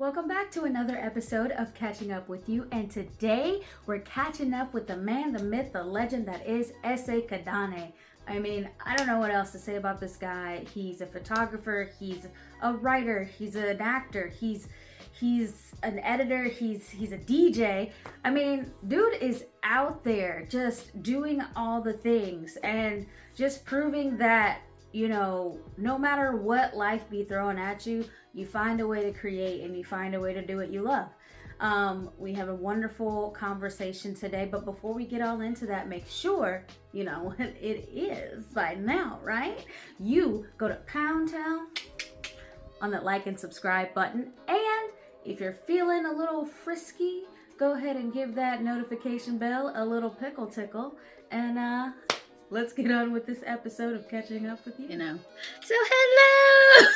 Welcome back to another episode of Catching Up with You, and today we're catching up with the man, the myth, the legend that is Essay Kidane. I mean, I don't know what else to say about this guy. He's a photographer, he's a writer, he's an actor, he's an editor, he's a DJ. I mean, dude is out there just doing all the things and just proving that, no matter what life be throwing at you, you find a way to create and you find a way to do what you love. We have a wonderful conversation today, but before we get all into that, make sure you know what it is by now, right? You go to Pound Town on that like and subscribe button, and if you're feeling a little frisky, go ahead and give that notification bell a little pickle tickle, and let's get on with this episode of Catching Up with You. So hello.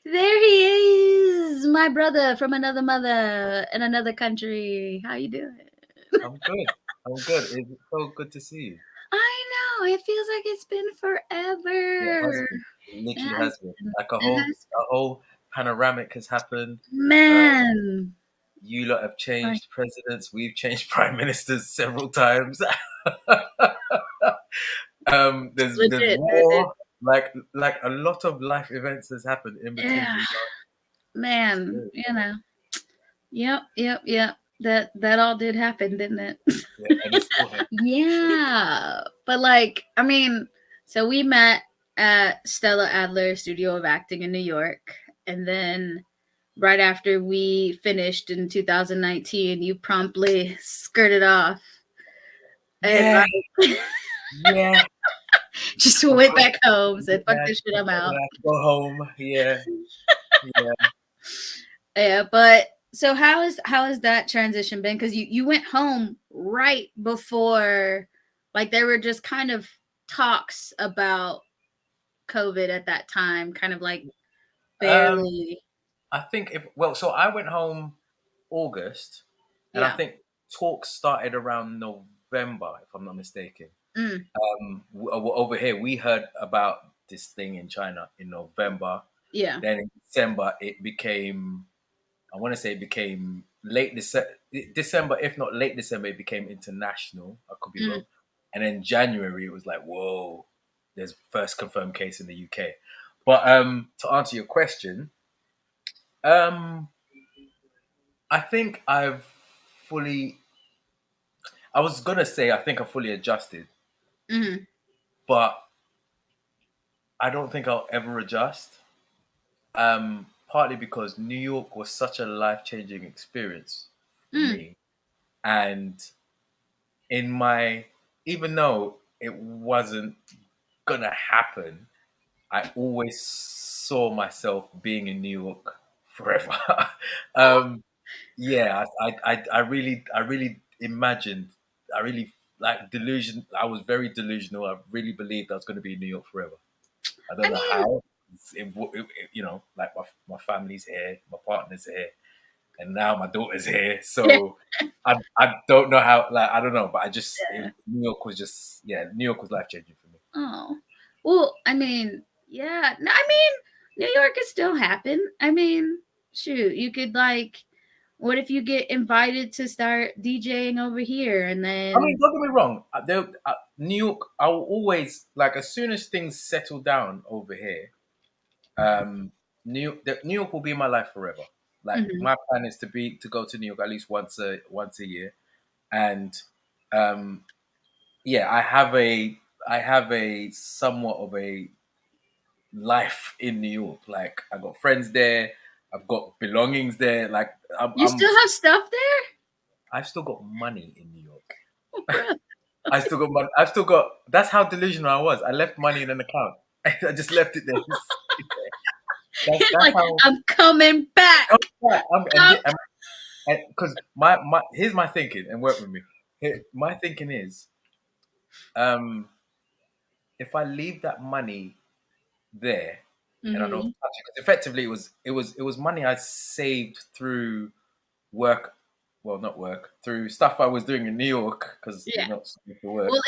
There he is, my brother from another mother in another country. How you doing? I'm good. It's so good to see you. I know. It feels like it's been forever. Yeah, it has been. It literally has been. Like a whole panoramic has happened. Man. You lot have changed presidents. We've changed prime ministers several times. There's more. Like a lot of life events has happened in between. Yeah. Man, Yep. That all did happen, didn't it? Yeah, and it's still happening. Yeah. But so we met at Stella Adler Studio of Acting in New York, and then right after we finished in 2019, you promptly skirted off. Yeah. Yeah. Just went back home, said, "Fuck this shit, I'm out." Go home. Yeah. Yeah, but so how has that transition been? Because you went home right before, there were just kind of talks about COVID at that time, kind of barely. I think so I went home August, and I think talks started around November, if I'm not mistaken. Over here, we heard about this thing in China in November. Yeah. Then in December, it became, I want to say it became late December, if not late December, it became international. I could be wrong. And then January, it was like, whoa, there's first confirmed case in the UK. But to answer your question, I think I fully adjusted. But I don't think I'll ever adjust. Partly because New York was such a life-changing experience for me. And even though it wasn't gonna happen, I always saw myself being in New York forever. Yeah, I really imagined, I really delusion. I was very delusional. I really believed I was going to be in New York forever. I don't know how. My family's here, my partner's here, and now my daughter's here. So I don't know how. I don't know, but New York was life changing for me. Oh, well, yeah. New York could still happen. Shoot, you could what if you get invited to start DJing over here, and then? Don't get me wrong. New York, I will always as soon as things settle down over here. New York will be in my life forever. My plan is to go to New York at least once a year, and I have a somewhat of a life in New York. I got friends there. I've got belongings there. You still have stuff there? I've still got money in New York. I still got money. That's how delusional I was. I left money in an account. I just left it there. That's I'm coming back. Because here's my thinking, and work with me. My thinking is, if I leave that money there and I don't touch it, because effectively it was money I saved through work. Well, not work, through stuff I was doing in New York, because not to work. Well,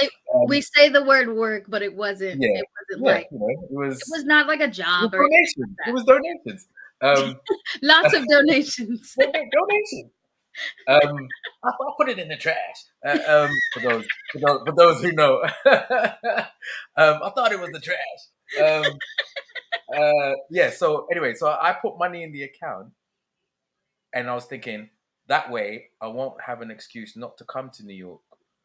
we say the word work, but it wasn't. Yeah, It wasn't yeah, like it it was was not like a job or donations. It was donations. Um, lots of donations. donations. I'll put it in the trash. For those who know, I thought it was the trash. Yeah. So anyway, so I put money in the account, and I was thinking that way I won't have an excuse not to come to New York.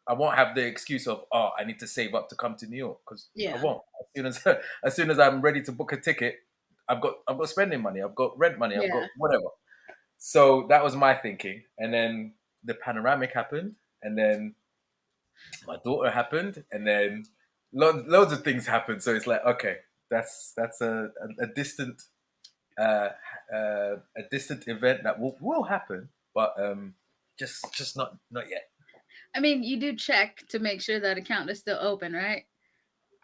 I won't have the excuse of I need to save up to come to New York because I Yeah, won't. As soon as I'm ready to book a ticket, I've got spending money, I've got rent money, I've got yeah. whatever. So that was my thinking, and then the panoramic happened, and then my daughter happened, and then loads of things happened. So it's like okay, that's a distant uh, a distant event that will happen, but just not yet. I mean, you do check to make sure that account is still open, right?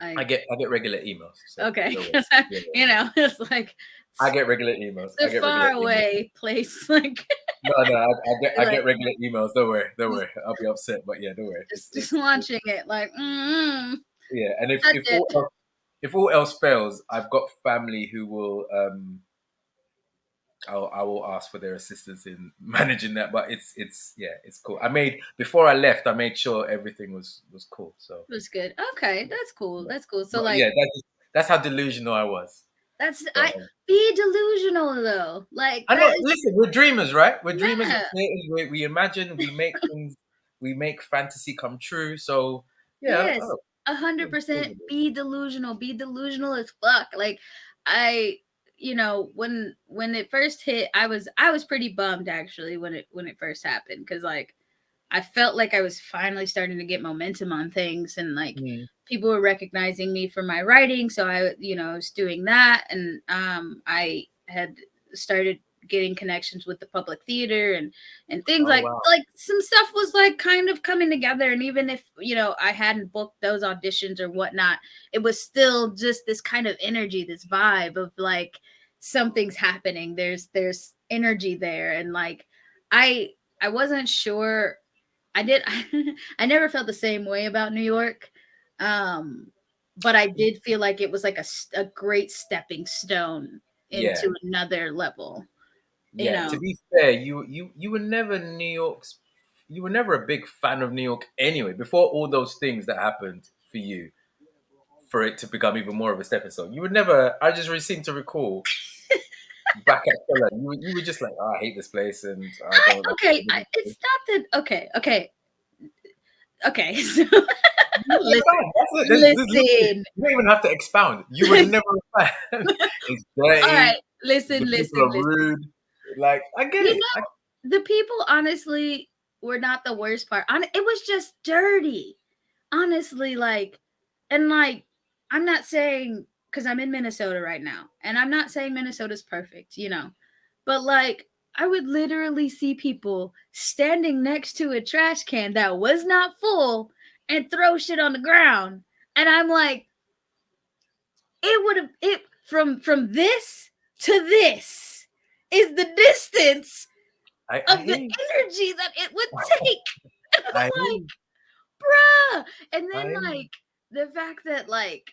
Like, I get regular emails, so okay, don't worry. 'cause Yeah, you know, it's like I get regular emails. it's I a get regular far emails. away place. Like, No, I like get regular emails. Don't worry, don't worry. I'll be upset, but yeah, don't worry. just launching it. Like, Yeah. And touch it. if all else fails, I've got family who will I will ask for their assistance in managing that. But it's yeah, it's cool. I made before I left, I made sure everything was cool. So It was good. Okay, that's cool. yeah, That's cool. So but like yeah, that's how delusional I was. that's But I be delusional though. Like I that know. is Listen, we're dreamers, right? We're dreamers. We're yeah. creators. We imagine. We make things. We make fantasy come true. So yeah. Yes, Oh, yeah, 100% be delusional. Be delusional as fuck. Like I when it first hit, I was pretty bummed actually when it first happened cuz like I felt like I was finally starting to get momentum on things and like mm. people were recognizing me for my writing, so I was doing that and I had started getting connections with the public theater and things Oh like wow. some stuff was like kind of coming together, and even if I hadn't booked those auditions or whatnot, it was still just this kind of energy, this vibe of like something's happening, there's energy there, and like I I wasn't sure. I did. I never felt the same way about New York, um, but I did feel like it was like a great stepping stone Yeah. into another level. You Yeah. To know, be fair, you were never New York's. You were never a big fan of New York anyway. Before all those things that happened for you, for it to become even more of a stepping stone, you would never. I just seem to recall back at Stella, you were just like, oh, I hate this place, and I don't like. it's not that. Okay. So You're listen, fine. That's it. There's literally, listen. you don't even have to expound. You were never a fan. It's All right, dirty. listen, The people listen, are listen. rude. Like I get You it. know, the people honestly were not the worst part. It was just dirty. Honestly, like, and like, I'm not saying because I'm in Minnesota right now, and I'm not saying Minnesota's perfect, but like, I would literally see people standing next to a trash can that was not full and throw shit on the ground, and I'm like, it would have it from this to this is the distance I of hear the you. energy that it would take. And I hear I'm like, you. bruh. And I then hear you. like the fact that like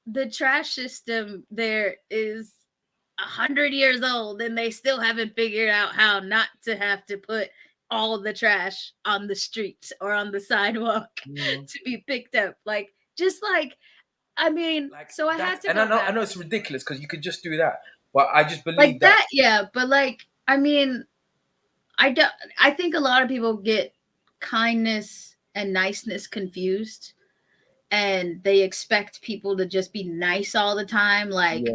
the trash system there is 100 years old and they still haven't figured out how not to have to put all the trash on the streets or on the sidewalk Mm. to be picked up. Like just like I mean, Like so I had that's, to and go I back know it's ridiculous because you could just do that, but I just like believe that. that, yeah. But like, I mean, I don't. I think a lot of people get kindness and niceness confused, and they expect people to just be nice all the time. Like, Yeah,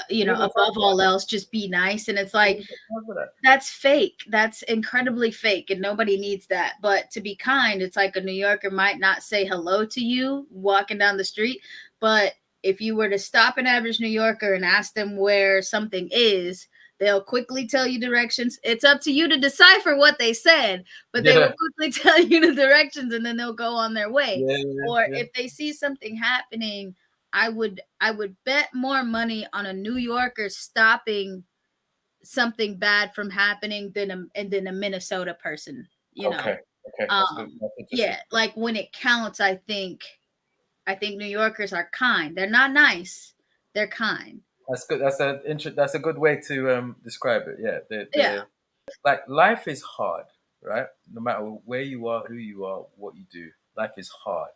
we ain't got time above for that. all else, just be nice. And it's We like ain't got time for that. that's fake. That's incredibly fake, and nobody needs that. But to be kind, it's like a New Yorker might not say hello to you walking down the street, but if you were to stop an average New Yorker and ask them where something is, they'll quickly tell you directions. It's up to you to decipher what they said, but they will Yeah, quickly tell you the directions and then they'll go on their way. yeah, yeah, Or yeah. if they see something happening, I would bet more money on a New Yorker stopping something bad from happening than a Minnesota person, Okay, okay, that's good. That's yeah, interesting. like when it counts, I think I think New Yorkers are kind. They're not nice. They're kind. That's good. That's a good way to describe it. Yeah, Yeah. the like life is hard, right? No matter where you are, who you are, what you do, life is hard.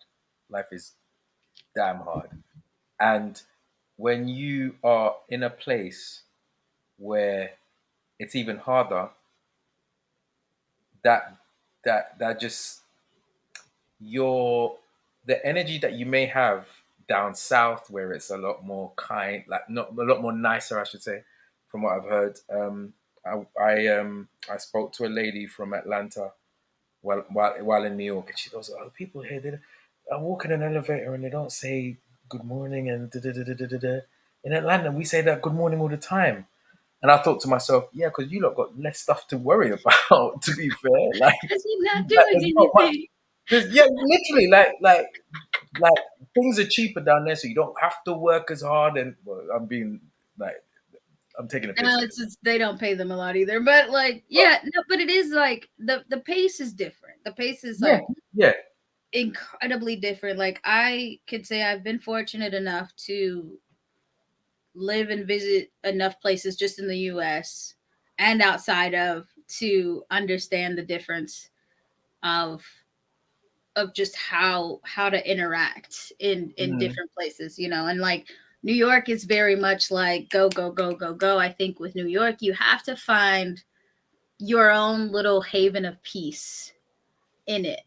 Life is damn hard. And when you are in a place where it's even harder, that that just your the energy that you may have down south where it's a lot more kind, like not a lot more nicer, I should say, from what I've heard. I spoke to a lady from Atlanta while in New York, and she goes, "Oh, people here, I walk in an elevator and they don't say good morning and da da da da da da. Da. In Atlanta, we say that good morning all the time." And I thought to myself, yeah, because you lot got less stuff to worry about. To be fair, Because you're not like doing there's not much. anything. Yeah, literally, like things are cheaper down there, so you don't have to work as hard. And well, I'm being like, I'm taking a piss No, here. it's just they don't pay them a lot either. But like, But yeah, no, but it is like the pace is different. The pace is yeah, like yeah, incredibly different. Like I could say I've been fortunate enough to live and visit enough places just in the US and outside of to understand the difference of just how to interact in mm, different places, you know. And like New York is very much like go go go go go. I think with New York you have to find your own little haven of peace in it.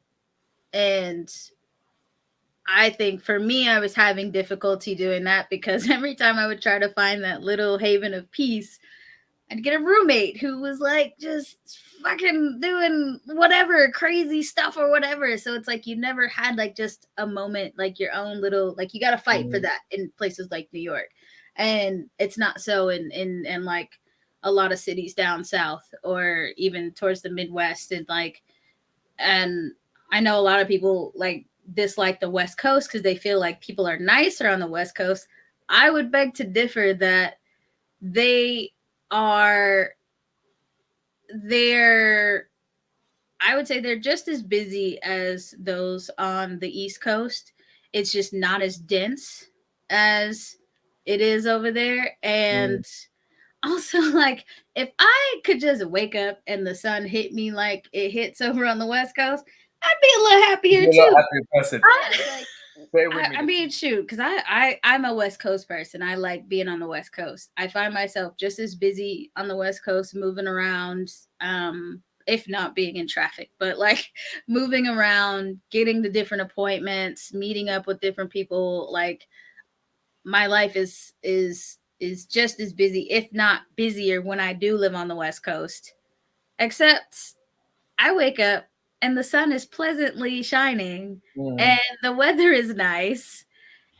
And I think for me, I was having difficulty doing that because every time I would try to find that little haven of peace, I'd get a roommate who was like just fucking doing whatever crazy stuff or whatever. So it's like you never had like just a moment, like your own little, like you got to fight for mm, that in places like New York. And it's not so in like a lot of cities down south or even towards the Midwest. And like, and I know a lot of people like dislike the West Coast because they feel like people are nicer on the West Coast. I would beg to differ that they are they're I would say they're just as busy as those on the East Coast. It's just not as dense as it is over there. mm. And also, like, if I could just wake up and the sun hit me like it hits over on the West Coast, I'd be a little happier You're a lot too. happier person. I, Bear with me. I mean, shoot, because I'm a West Coast person. I like being on the West Coast. I find myself just as busy on the West Coast, moving around, if not being in traffic, but like moving around, getting to different appointments, meeting up with different people. Like my life is just as busy, if not busier, when I do live on the West Coast. Except I wake up and the sun is pleasantly shining Mm, and the weather is nice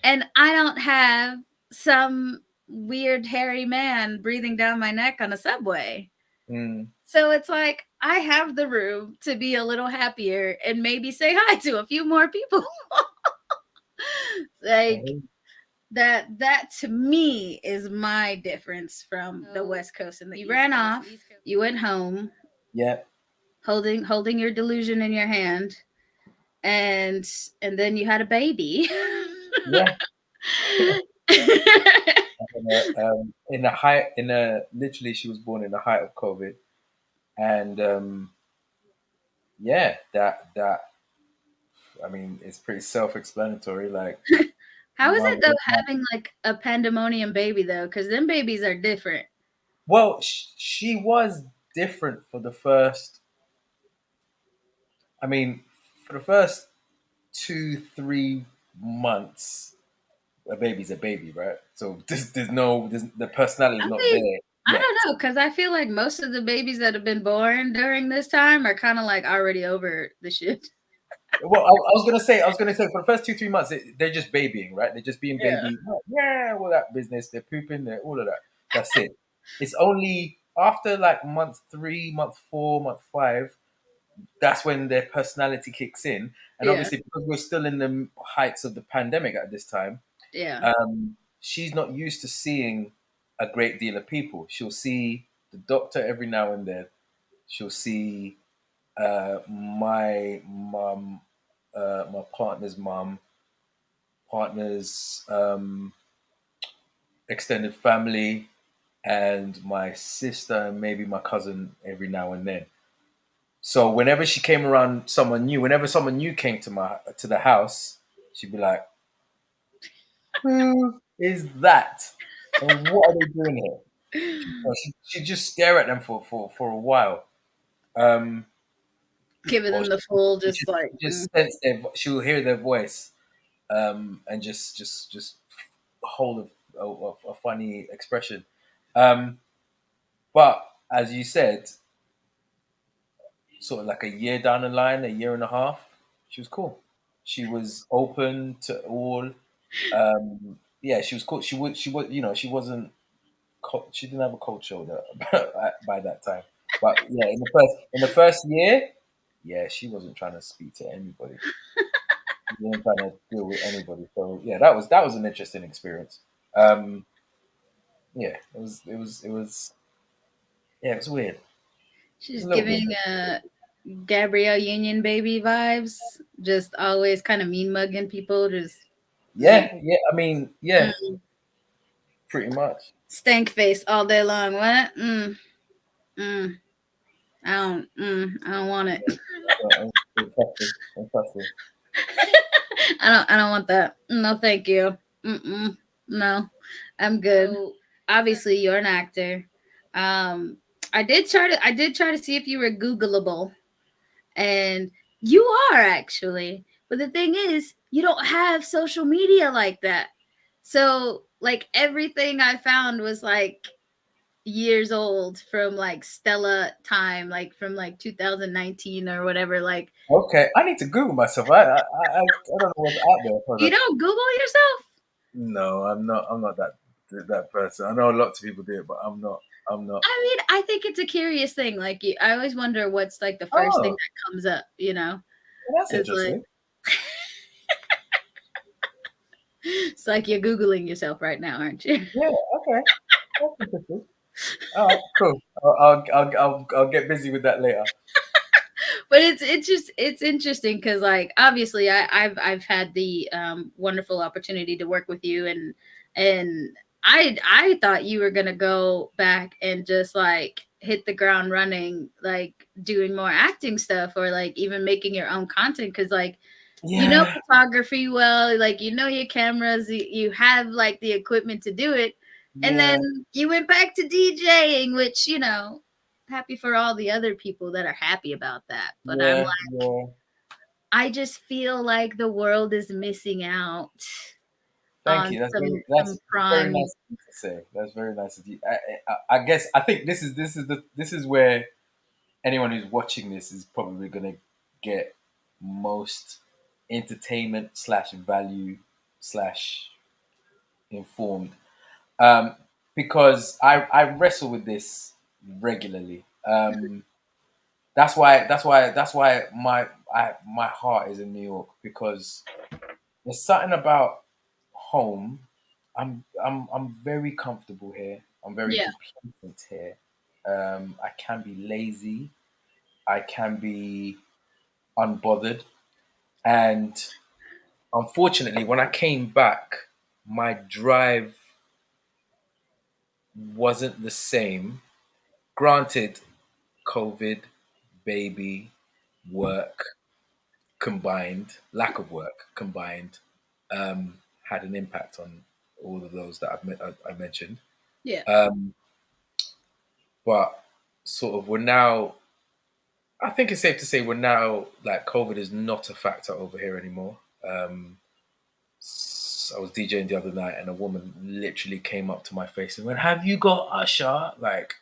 and I don't have some weird hairy man breathing down my neck on a subway. mm. So it's like I have the room to be a little happier and maybe say hi to a few more people. Like that to me is my difference from the West Coast and the you ran off, you went home Yeah, holding your delusion in your hand and then you had a baby. yeah. In the height, in a literally, she was born in the height of COVID, and yeah, that I mean, it's pretty self-explanatory. Like, How is it though having like a pandemonium baby though? Because them babies are different. well, she was different for the first. I mean, for the first 2-3 months, a baby's a baby, right? So the personality is I not mean, there I yet. don't know because I feel like most of the babies that have been born during this time are kind of like already over the shit. Well, I was gonna say, for the first 2-3 months, they're just babying, right? They're just being Yeah. baby, yeah, all that business. They're pooping, they're all of that. That's it. It's only after like month 3, month 4, month 5, that's when their personality kicks in. And Yeah. obviously, because we're still in the heights of the pandemic at this time, Yeah. she's not used to seeing a great deal of people. She'll see the doctor every now and then. She'll see my mum, my partner's mum, partner's extended family, and my sister and maybe my cousin every now and then. So whenever she came around whenever someone new came to the house, she'd be like, "Who is that? And what are they doing here?" She'd just stare at them for a while. Um, Giving or them the full, she just like, just sense she'll hear their voice, and just hold a funny expression. Um, but as you said, sort of like a year down the line, a year and a half, she was cool. She was open to all. Yeah, she was cool. She wasn't. She didn't have a cold shoulder by that time. But yeah, in the first year, yeah, she wasn't trying to speak to anybody. She wasn't trying to deal with anybody. So yeah, that was an interesting experience. Um, yeah, it was yeah, it was weird. It was she's a little bit. giving Gabrielle Union baby vibes. Just always kind of mean mugging people. Just Yeah, yeah. I mean, yeah, mm, pretty much. stank face all day long. What? Mm. I don't want it. Fantastic, fantastic. I don't want that. No, thank you. Mm-mm. No, I'm good. So, Obviously, you're an actor. Um, I did try to see if you were Googleable, and you are actually. But the thing is, you don't have social media like that. So, like everything I found was like years old from like Stella time, like from like 2019 or whatever. Like Okay, I need to Google myself. I don't know what's out there for you that. don't Google yourself. No, I'm not. I'm not that person. I know lots of people do it, but I'm not. I'm not. I mean, I think it's a curious thing. Like, I always wonder what's like the first thing Oh, that comes up. You know, well, that's it's like interesting. it's like you're googling yourself right now, aren't you? Yeah. Okay. That's interesting. All right. Cool. I'll get busy with that later. But it's interesting because like obviously I've had the wonderful opportunity to work with you and I thought you were gonna go back and just like hit the ground running, like doing more acting stuff or like even making your own content because like you know Yeah. photography well, like you know your cameras, you have like the equipment to do it, and then Yeah. you went back to DJing, which you know, happy for all the other people that are happy about that. But I'm Yeah. like, Yeah. I just feel like the world is missing out Thank on you. some That's very prime. nice of you to say. That's very nice of you. I guess I think this is where anyone who's watching this is probably going to get most entertainment slash value slash informed, um, because I wrestle with this regularly. That's why my heart is in New York, because there's something about home. I'm very comfortable here. I'm very Yeah, complacent here. I can be lazy. I can be unbothered. And unfortunately, when I came back, my drive wasn't the same. Granted, COVID, baby, work combined, lack of work combined, had an impact on all of those that I mentioned. yeah, Um, but sort of we're now, I think it's safe to say we're now, like, COVID is not a factor over here anymore. I was DJing the other night and a woman literally came up to my face and went, "Have you got Usher?" Like,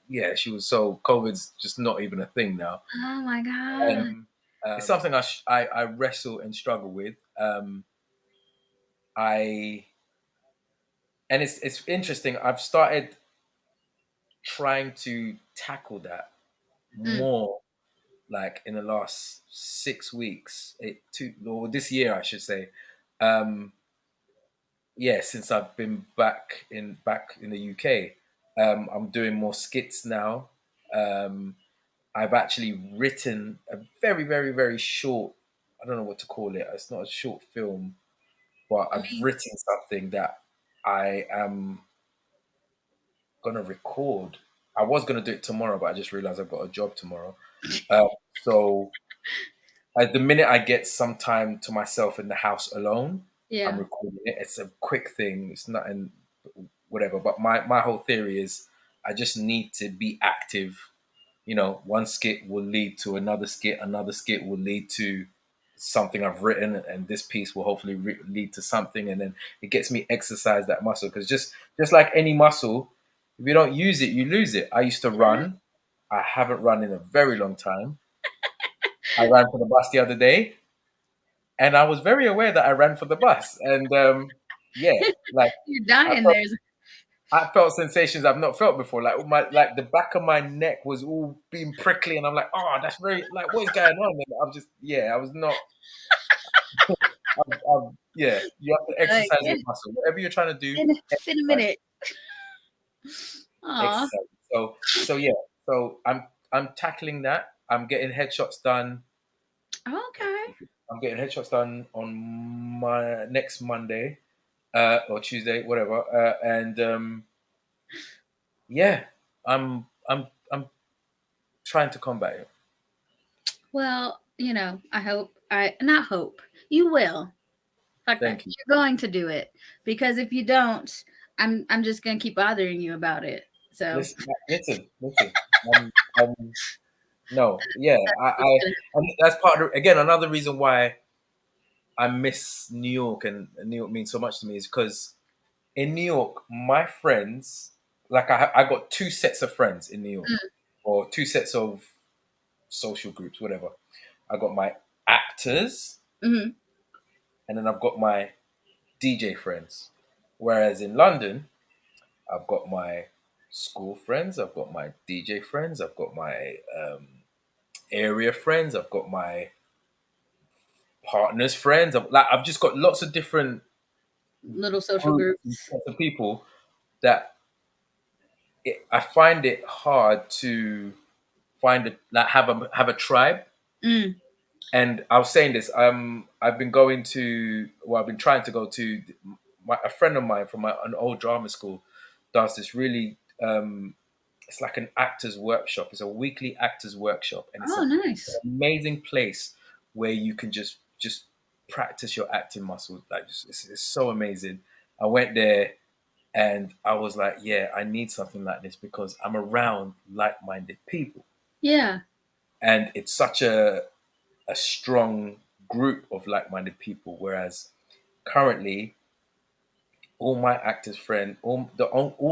yeah, she was so, COVID's just not even a thing now. oh my god, It's something I wrestle and struggle with. I and it's interesting. I've started trying to tackle that mm, more, like in the last 6 weeks, or this year, I should say. Um, yeah, since I've been back in the UK, I'm doing more skits now. Um, I've actually written a very, very, very short. I don't know what to call it. It's not a short film. but I I've mean, written something that I am gonna record. I was gonna do it tomorrow, but I just realized I've got a job tomorrow. So at the minute I get some time to myself in the house alone, I'm yeah. recording it. It's a quick thing. It's nothing, whatever. But my whole theory is I just need to be active. One skit will lead to another skit will lead to something I've written, and this piece will hopefully lead to something, and then it gets me exercise that muscle. Because just like any muscle, if you don't use it, you lose it. I used to run. I haven't run in a very long time. I ran for the bus the other day, and I was very aware that I ran for the bus, and yeah, like You're I dying felt, there. I felt sensations I've not felt before. Like the back of my neck was all being prickly, and I'm like, oh, that's very like what is going on? And I'm just I was not. Yeah, you have to Like, exercise your muscle. Whatever you're trying to do, in a exercise, minute. Aw. exercise. So yeah, so I'm tackling that. I'm getting headshots done. Okay. I'm getting headshots done on my next Monday, or Tuesday, whatever. And yeah, I'm trying to combat it. Well, I hope I not hope. You will. Fuck that. Thank you. You're going to do it. Because if you don't, I'm just gonna keep bothering you about it. So Listen. Um, um, no, yeah, I that's part of again another reason why I miss New York, and New York means so much to me is because in New York, my friends, like I got two sets of friends in New York, or two sets of social groups, whatever. I got my actors, mm-hmm. and then I've got my DJ friends. Whereas in London, I've got my school friends, I've got my DJ friends, I've got my area friends, I've got my partners' friends. I've just got lots of different Little social groups and groups. sets of people that I find it hard to find have a tribe. Mm. And I was saying this. I've been going to. Well, I've been trying to go to. A friend of mine from an old drama school does this really. It's like an actors workshop. It's a weekly actors workshop, and it's Oh, an nice. amazing place where you can just practice your acting muscles. Like it's so amazing. I went there and I was like, yeah, I need something like this because I'm around like-minded people, Yeah. and it's such a strong group of like-minded people. Whereas currently, all my actors friend, all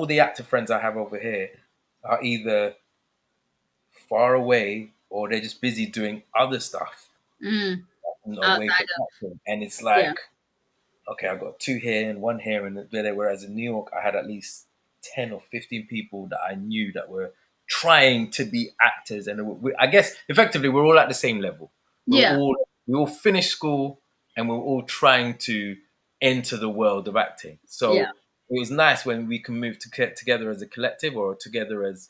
the actor friends I have over here are either far away or they're just busy doing other stuff Mm. away Outside from of, acting. And it's yeah. like, okay, I've got two here and one here and there. Whereas in New York, I had at least 10 or 15 people that I knew that were trying to be actors. And I guess effectively, we're all at the same level. Yeah. We all finished school and we're all trying to enter the world of acting. Yeah. So it was nice when we can move together as a collective or together as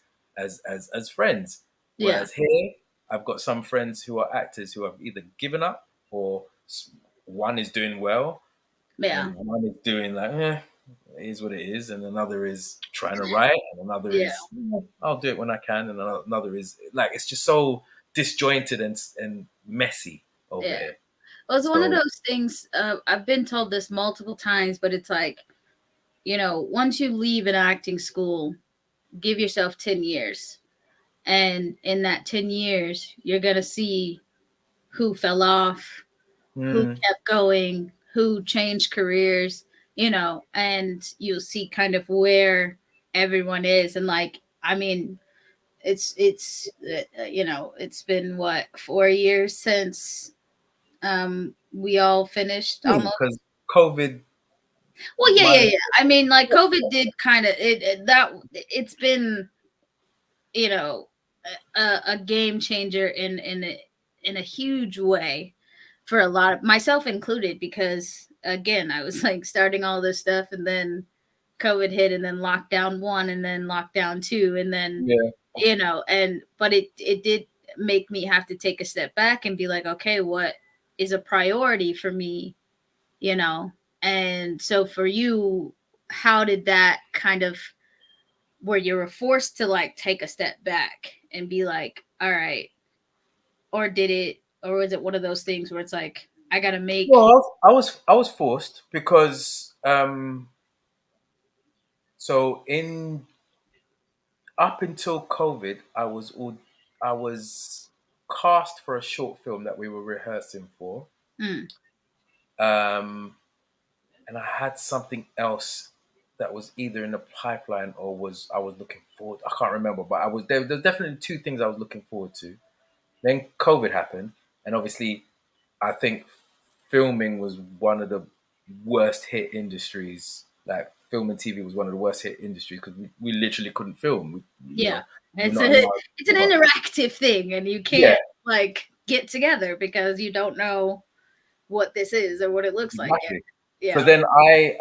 friends. Yeah. Whereas here, I've got some friends who are actors who have either given up or one is doing well Yeah. and one is doing like, it is what it is, and another is trying to write, and another Yeah. is, I'll do it when I can, and another is like, it's just so disjointed and messy over Yeah. here. Well, it's one of So, those things. I've been told this multiple times, but it's like, once you leave an acting school, give yourself 10 years. And in that 10 years, you're going to see who fell off, who mm, kept going, who changed careers, and you'll see kind of where everyone is. And like, I mean, it's been what, 4 years since we all finished almost. because COVID, Well, yeah, my, yeah, yeah. I mean, like COVID did kind of it's been, you know, a game changer in a huge way for a lot of myself included, because again, I was like starting all this stuff, and then COVID hit, and then lockdown one, and then lockdown two, and then yeah, but it did make me have to take a step back and be like, okay, what is a priority for me, you know And so for you, how did that kind of, where you were forced to like take a step back and be like, all right, or did it, or was it one of those things where it's like, I gotta make, Well, I was forced because so in up until COVID, I was cast for a short film that we were rehearsing for, mm, um, and I had something else that was either in the pipeline or was I was looking forward. I can't remember, but I was there. There's definitely two things I was looking forward to. Then COVID happened, and obviously, I think filming was one of the worst hit industries. Like film and TV was one of the worst hit industries because we literally couldn't film. yeah, We're it's not a, allowed. it's an interactive thing, and you Yeah, can't like get together because you don't know what this is or what it looks like yet. exactly. So Yeah, then I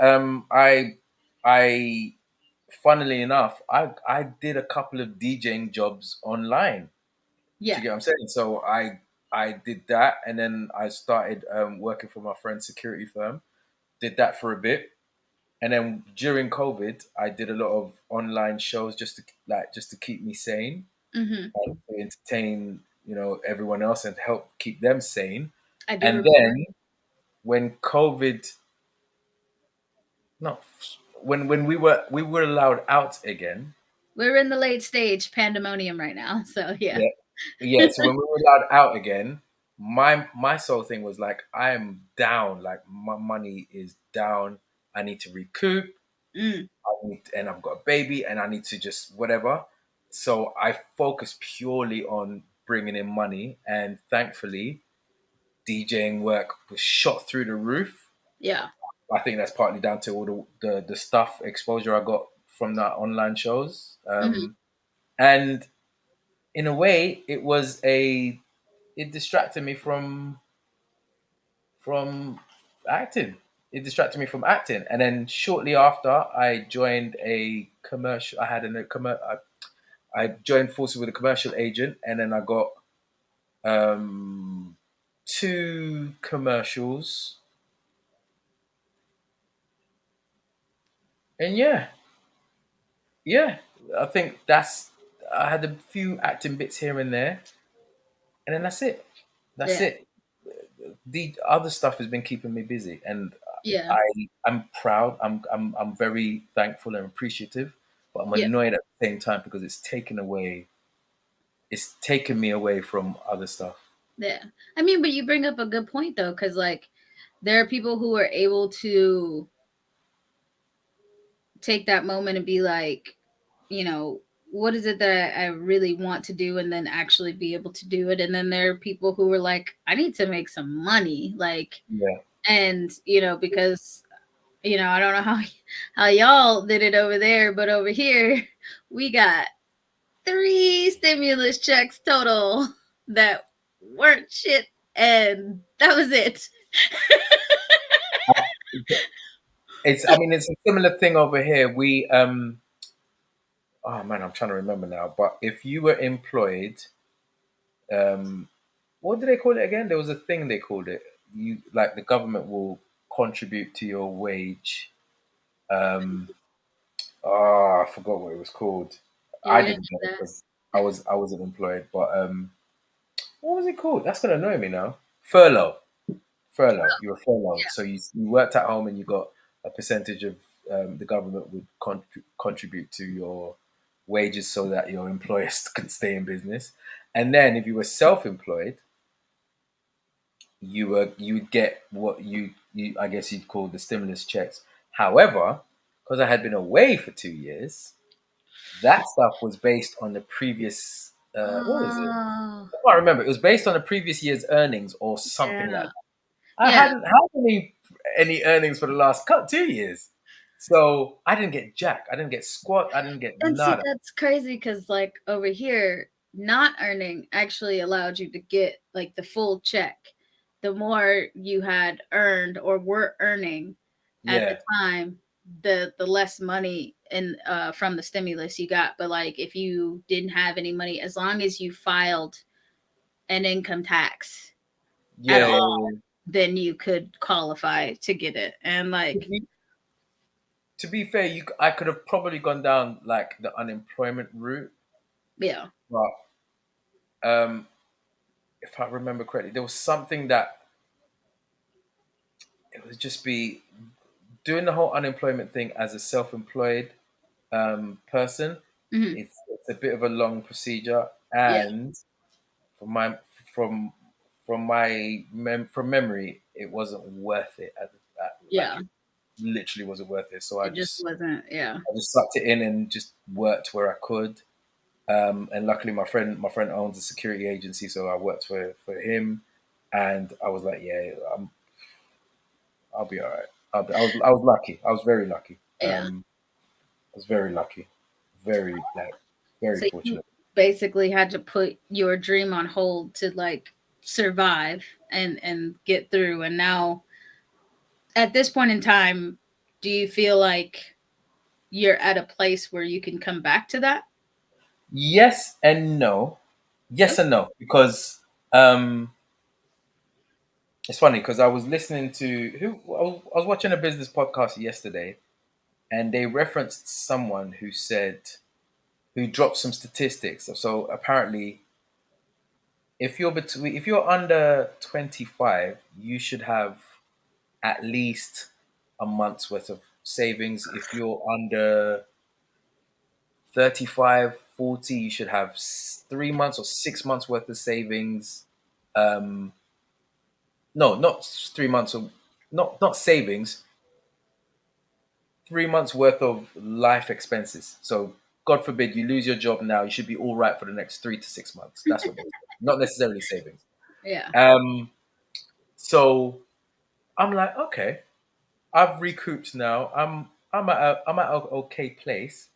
funnily enough, I did a couple of DJing jobs online. Do yeah, you get what I'm saying? So I did that, and then I started working for my friend's security firm. Did that for a bit, and then during COVID, I did a lot of online shows just to keep me sane hmm, and to entertain everyone else and help keep them sane. I do And remember. then when COVID, no, when we were allowed out again. We're in the late stage pandemonium right now, so yeah, Yeah, yeah. So when we were allowed out again, my sole thing was like, I am down. Like my money is down. I need to recoup. mm, And I've got a baby, and I need to just whatever. So I focused purely on bringing in money, and thankfully, DJing work was shot through the roof. yeah, I think that's partly down to all the stuff exposure I got from that online shows. hmm, And in a way, it distracted me from acting. It distracted me from acting, and then shortly after, I joined a commercial. I joined forces with a commercial agent, and then I got um, two commercials, and yeah, I think that's. I had a few acting bits here and there, and then that's it. That's yeah, it. The other stuff has been keeping me busy, and yeah, I I'm proud. I'm very thankful and appreciative, but I'm yeah, annoyed at the same time because it's taken me away from other stuff. yeah. I mean, but you bring up a good point though, because like there are people who are able to take that moment and be like, you know, what is it that I really want to do, and then actually be able to do it. And then there are people who are like, I need to make some money, like, Yeah, and because I don't know how y'all did it over there, but over here we got 3 stimulus checks total that weren't shit, and that was it. it's. I mean, it's a similar thing over here. Oh man, I'm trying to remember now. But if you were employed, um, what do they call it again? There was a thing they called it. You like the government will contribute to your wage. Um, I forgot what it was called. Yeah, I we didn't didn't do get it that. because I wasn't employed. But what was it called? That's gonna annoy me now. Furlough. Furlough. You were furloughed, so you worked at home and you got a percentage of the government would contribute to your wages so that your employers could stay in business. And then if you were self-employed, you would get what you I guess you'd call the stimulus checks. However, because I had been away for 2 years, that stuff was based on the previous what was it? Oh, I can't remember. It was based on the previous year's earnings or something like yeah, that. I yeah. hadn't had any earnings for the last 2 years. So I didn't get jack. I didn't get squat. I didn't get And see, nada. that's crazy because, like, over here, not earning actually allowed you to get like the full check. The more you had earned or were earning at the Yeah. time, the less money in from the stimulus you got. But like, if you didn't have any money, as long as you filed an income tax at Yeah, yeah, all, yeah. then you could qualify to get it. And To like, be, to be fair, I could have probably gone down like the unemployment route, yeah, but um, if I remember correctly, there was something that it would just be doing the whole unemployment thing as a self-employed person. hmm, It's a bit of a long procedure, yeah, and from my from from memory, it wasn't worth it. Like yeah. it literally wasn't worth it. So It just wasn't. Yeah, I just sucked it in and just worked where I could. And luckily, my friend owns a security agency, so I worked for him. And I was like, yeah, I'll be all right. I was lucky. I was very lucky. yeah. I was very lucky. Very like very So you fortunate. basically had to put your dream on hold to like survive and get through. And now, at this point in time, do you feel like you're at a place where you can come back to that? Yes and no. Oh, Yes and no, because um, it's funny because I was listening to I was watching a business podcast yesterday, and they referenced someone who dropped some statistics. So apparently, if you're under 25, you should have at least a month's worth of savings. If you're under 35, 40, you should have 3 months or 6 months worth of savings. Um, no, not 3 months of not savings. 3 months worth of life expenses. So God forbid you lose your job now, you should be all right for the next 3 to 6 months. That's what they not necessarily savings. yeah, Um, so I'm like, okay, I've recouped now. I'm at an okay place.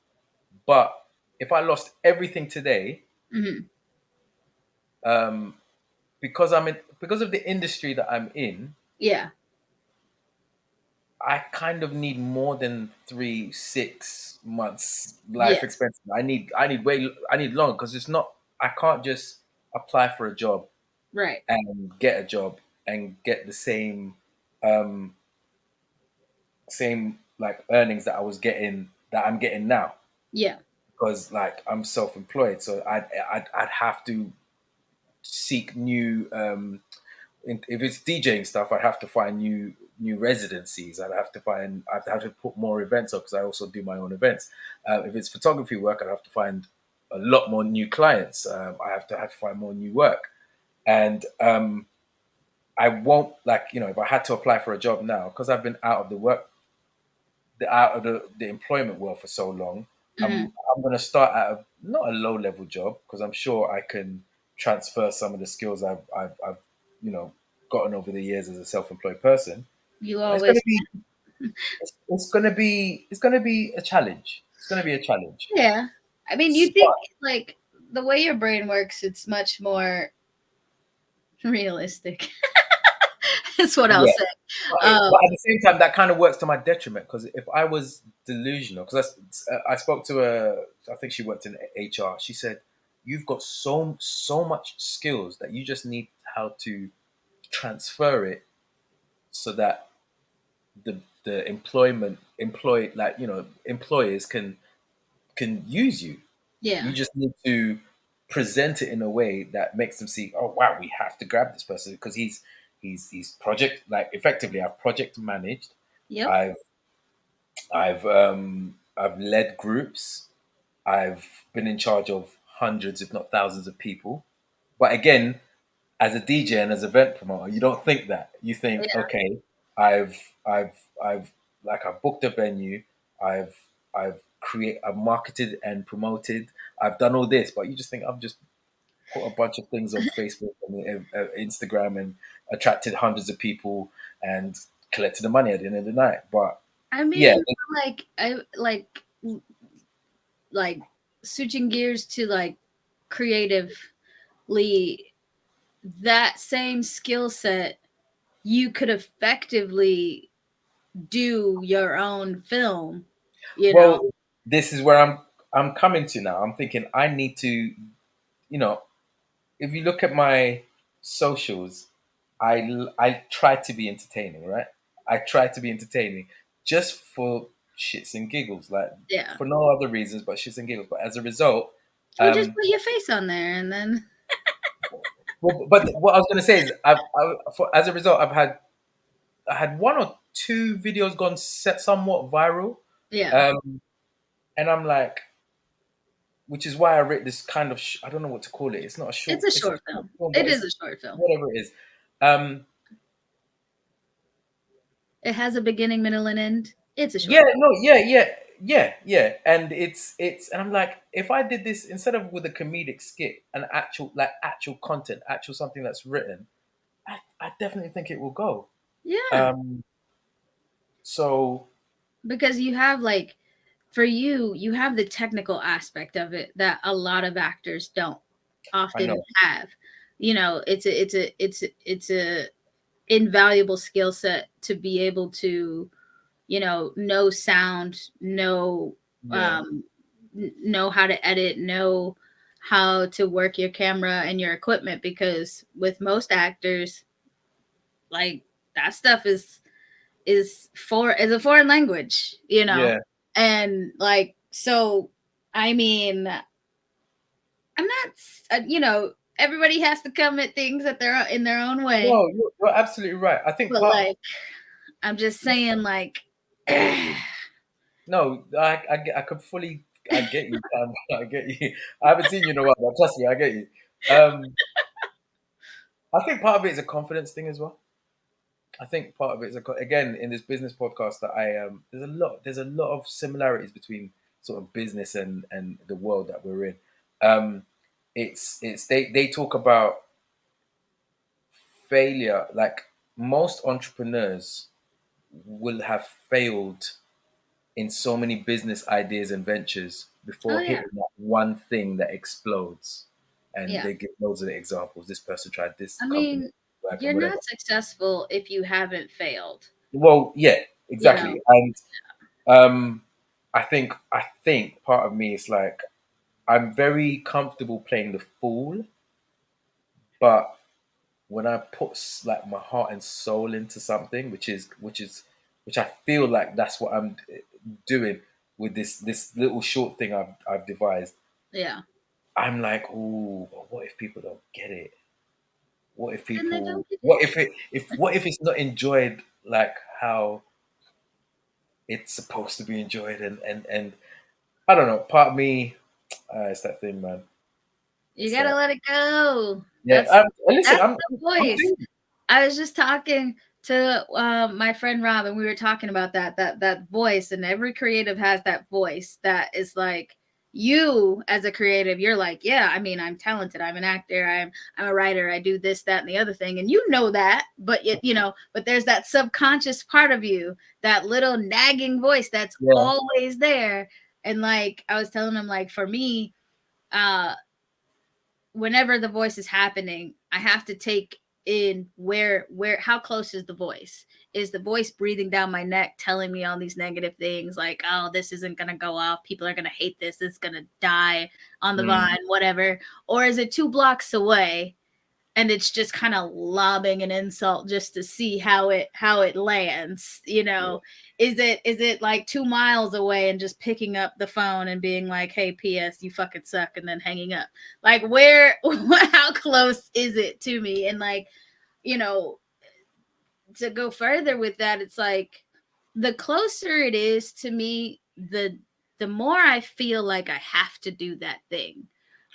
But if I lost everything today, hmm, um, because of the industry that I'm in, yeah, I kind of need more than 3 6 months yeah, life expenses. I need longer because it's not. I can't just apply for a job right, and get a job and get the um, same like earnings that I'm getting now yeah, because like I'm self-employed. So I'd have to seek new if it's DJing stuff, I'd have to find new residencies. I'd have to put more events up because I also do my own events. If it's photography work, I'd have to find a lot more new clients. I have to find more new work, and I won't if I had to apply for a job now because I've been out of the employment world for so long. hmm, I'm going to start at not a low level job because I'm sure I can transfer some of the skills I've you know gotten over the years as a self employed person. you But it's going always, to be it's going to be a challenge. It's going to be a challenge. yeah. I mean, you think But like the way your brain works, it's much more realistic. That's what I'll yeah, say. but at the same time, that kind of works to my detriment because if I was delusional, because I spoke to I think she worked in HR. She said, "You've got so much skills that you just need how to transfer it so that the employers can use you. You Yeah, just need to present it in a way that makes them see, oh wow, we have to grab this person because he's project like effectively I've project managed. yep, I've I've led groups. I've been in charge of hundreds, if not thousands, of people. But again, as a DJ and as an event promoter, you don't think that. You think, yeah. okay, I've I've I've booked a venue, I've I've marketed and promoted, I've done all this, but you just think I've just put a bunch of things on Facebook and Instagram and attracted hundreds of people and collected the money at the end of the night. But I yeah, mean, like I like switching gears to like creatively, that same skill set, you could effectively do your own film, you know? well, this is where I'm coming to now. I'm thinking I need to, you know, if you look at my socials, I try to be entertaining, right? I try to be entertaining just for shits and giggles, like Yeah. for no other reasons but shits and giggles. But as a result, Well, just put your face on there and then. but what I was gonna say is, as a result, I had one or two videos gone somewhat viral, Yeah. and I'm like, which is why I rate this kind of I don't know what to call it. It's not a short. It's a It's a short short film. film, but It it's is a short film. whatever it is. Um, It has a beginning, middle, and end. It's a short yeah, film. no, yeah, and and I'm like, if I did this instead of with a comedic skit, an actual content, actual something that's written, I definitely think it will go. Yeah. Um, so Because you have like, for you have the technical aspect of it that a lot of actors don't I often know, have. You know, it's a invaluable skill set to be able to, know sound, yeah, um know how to edit, know how to work your camera and your equipment, because with most actors, like, that stuff is a foreign language, yeah. and like, so, I mean, I'm not, everybody has to come at things at in their own way, No, you're absolutely right. I think but part. like, I'm just saying, like, No, I could fully. I get you. I get you. I haven't seen you in a while, but trust me, I get you. Um, I think part of it is a confidence thing as well. I think part of it is again in this business podcast that I there's a lot of similarities between sort of business and the world that we're in. Um, it's they talk about failure. Like most entrepreneurs will have failed in so many business ideas and ventures oh before yeah, hitting that one thing that explodes. And yeah. they give loads of examples. This person tried this I company, mean, work and you're whatever. not successful if you haven't failed. Well, yeah, You know, exactly. And um, I think part of me is like I'm very comfortable playing the fool, but when I put like my heart and soul into something, which I feel like that's what I'm doing with this little short thing I've devised. yeah. I'm like, ooh, but what if people don't get it? What if Then they don't get what it. if what if it's not enjoyed like how it's supposed to be enjoyed? And I don't know. Part of me, it's that thing, man. You It's gotta that. let it go. Yeah. Listen, That's I'm the I'm voice. doing. I was just talking to my friend Rob, and we were talking about that voice, and every creative has that voice that is like, you as a creative, you're like, yeah, I mean, I'm talented, I'm an actor, I'm a writer, I do this, that, and the other thing, and you know that, but but there's that subconscious part of you, that little nagging voice that's Yeah. always there. And like I was telling him, like, for me, uh whenever the voice is happening, I have to take in where how close is the voice? Is the voice breathing down my neck telling me all these negative things, like, oh, this isn't gonna go off, people are gonna hate this, it's gonna die on the Mm, vine, whatever? Or is it 2 blocks away and it's just kind of lobbing an insult just to see how it lands? yeah. Is it like 2 miles away and just picking up the phone and being like, hey, ps, you fucking suck, and then hanging up? Like, where how close is it to me? And like, you know to go further with that, it's like, the closer it is to me, the more I feel like I have to do that thing,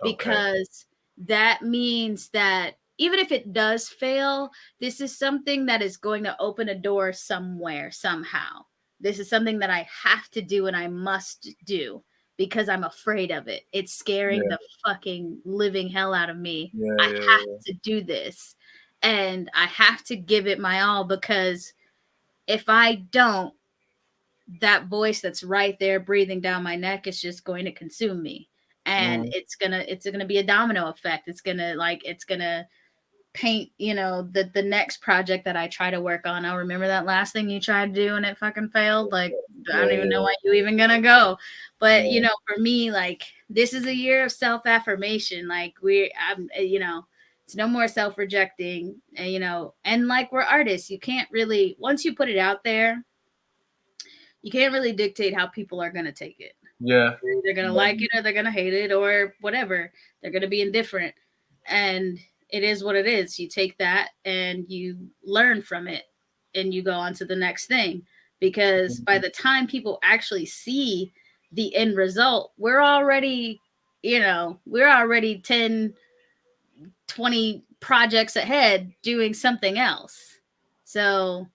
Okay. because that means that even if it does fail, this is something that is going to open a door somewhere, somehow. This is something that I have to do and I must do because I'm afraid of it. It's scaring Yeah. the fucking living hell out of me. Yeah. I have Yeah. to do this, and I have to give it my all, because if I don't, that voice that's right there breathing down my neck is just going to consume me. And Mm, it's gonna be a domino effect. It's gonna paint, the next project that I try to work on. I'll remember that last thing you tried to do and it fucking failed. Like, I yeah. don't even Yeah. know why you even gonna go. But Yeah. for me, like, this is a year of self-affirmation. Like, I'm It's no more self-rejecting, and like we're artists, you can't really, once you put it out there, you can't really dictate how people are going to take it. Yeah. They're going to like it or they're going to hate it or whatever. They're going to be indifferent. And it is what it is. You take that and you learn from it and you go on to the next thing. Because by the time people actually see the end result, we're already 10, 20 projects ahead doing something else. So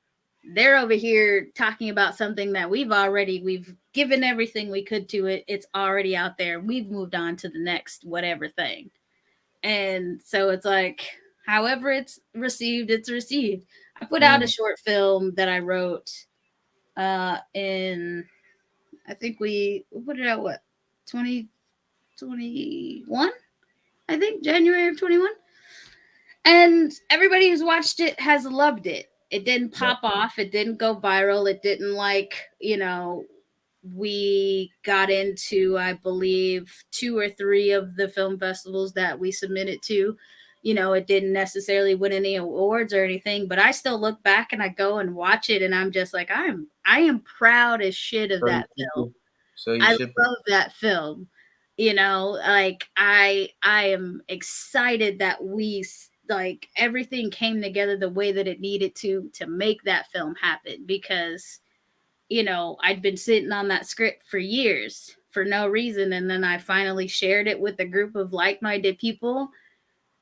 they're over here talking about something that we've given everything we could to it. It's already out there. We've moved on to the next whatever thing. And so it's like, however it's received, it's received. I put out a short film that I wrote in, I think we put it out, 2021? I think January of 21. And everybody who's watched it has loved it. It didn't pop off. It didn't go viral. It didn't we got into, I believe, 2 or 3 of the film festivals that we submitted to. It didn't necessarily win any awards or anything, but I still look back and I go and watch it and I'm just like, I am proud as shit of that film. I love that film. I am excited that everything came together the way that it needed to make that film happen, because I'd been sitting on that script for years for no reason, and then I finally shared it with a group of like-minded people,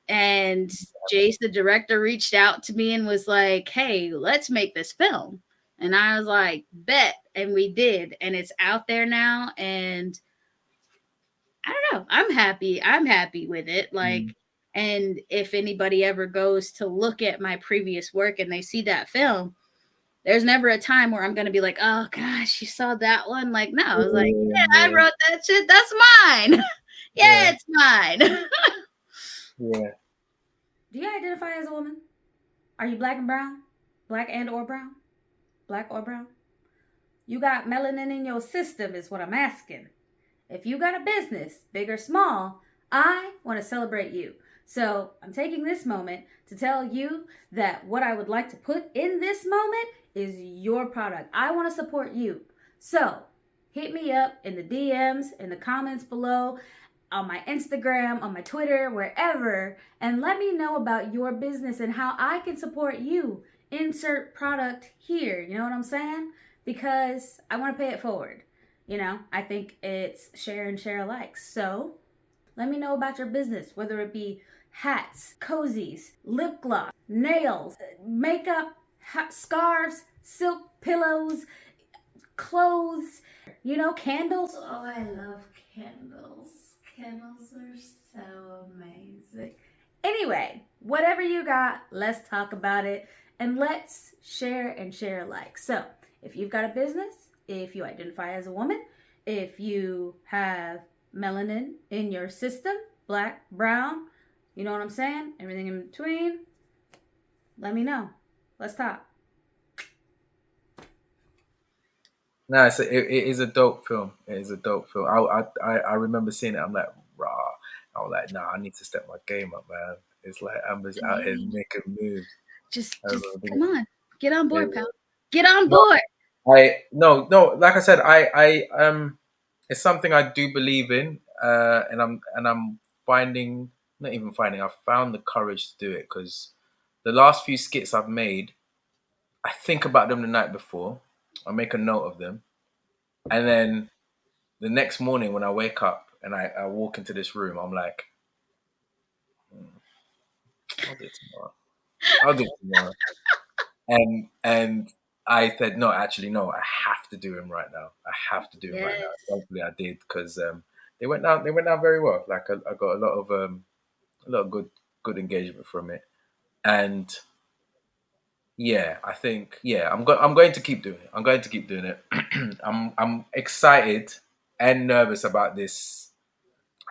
and Jace, the director, reached out to me and was like, hey, let's make this film. And I was like, bet. And we did, and it's out there now, and I don't know, I'm happy with it. And if anybody ever goes to look at my previous work and they see that film, there's never a time where I'm going to be like, oh gosh, you saw that one? Like, no, I was like, yeah, I wrote that shit. That's mine. It's mine. Yeah. Do you identify as a woman? Are you black and brown? Black and or brown? Black or brown? You got melanin in your system is what I'm asking. If you got a business, big or small, I want to celebrate you. So I'm taking this moment to tell you that what I would like to put in this moment is your product. I want to support you. So hit me up in the DMs, in the comments below, on my Instagram, on my Twitter, wherever, and let me know about your business and how I can support you. Insert product here. You know what I'm saying? Because I want to pay it forward. I think it's share and share alike. So let me know about your business, whether it be hats, cozies, lip gloss, nails, makeup, scarves, silk pillows, clothes, candles. Oh, I love candles. Candles are so amazing. Anyway, whatever you got, let's talk about it and let's share and share alike. So if you've got a business, if you identify as a woman, if you have melanin in your system, black, brown, you know what I'm saying? Everything in between, let me know. Let's talk. No, it is a dope film. It is a dope film. I remember seeing it. I'm like, rah. I was like, nah, I need to step my game up, man. It's like Amber's out here making moves. Just come on, get on board, pal. Get on board. No. Like I said, it's something I do believe in, and I'm finding, not even finding, I've found the courage to do it, because the last few skits I've made, I think about them the night before. I make a note of them, and then the next morning when I wake up and I walk into this room, I'm like, I'll do it tomorrow. And I said, no, actually, no, I have to do him right now. I have to do him right now. Hopefully I did, because they went down very well. Like I got a lot of good engagement from it. And yeah, I think, I'm going to keep doing it. I'm going to keep doing it. I'm excited and nervous about this.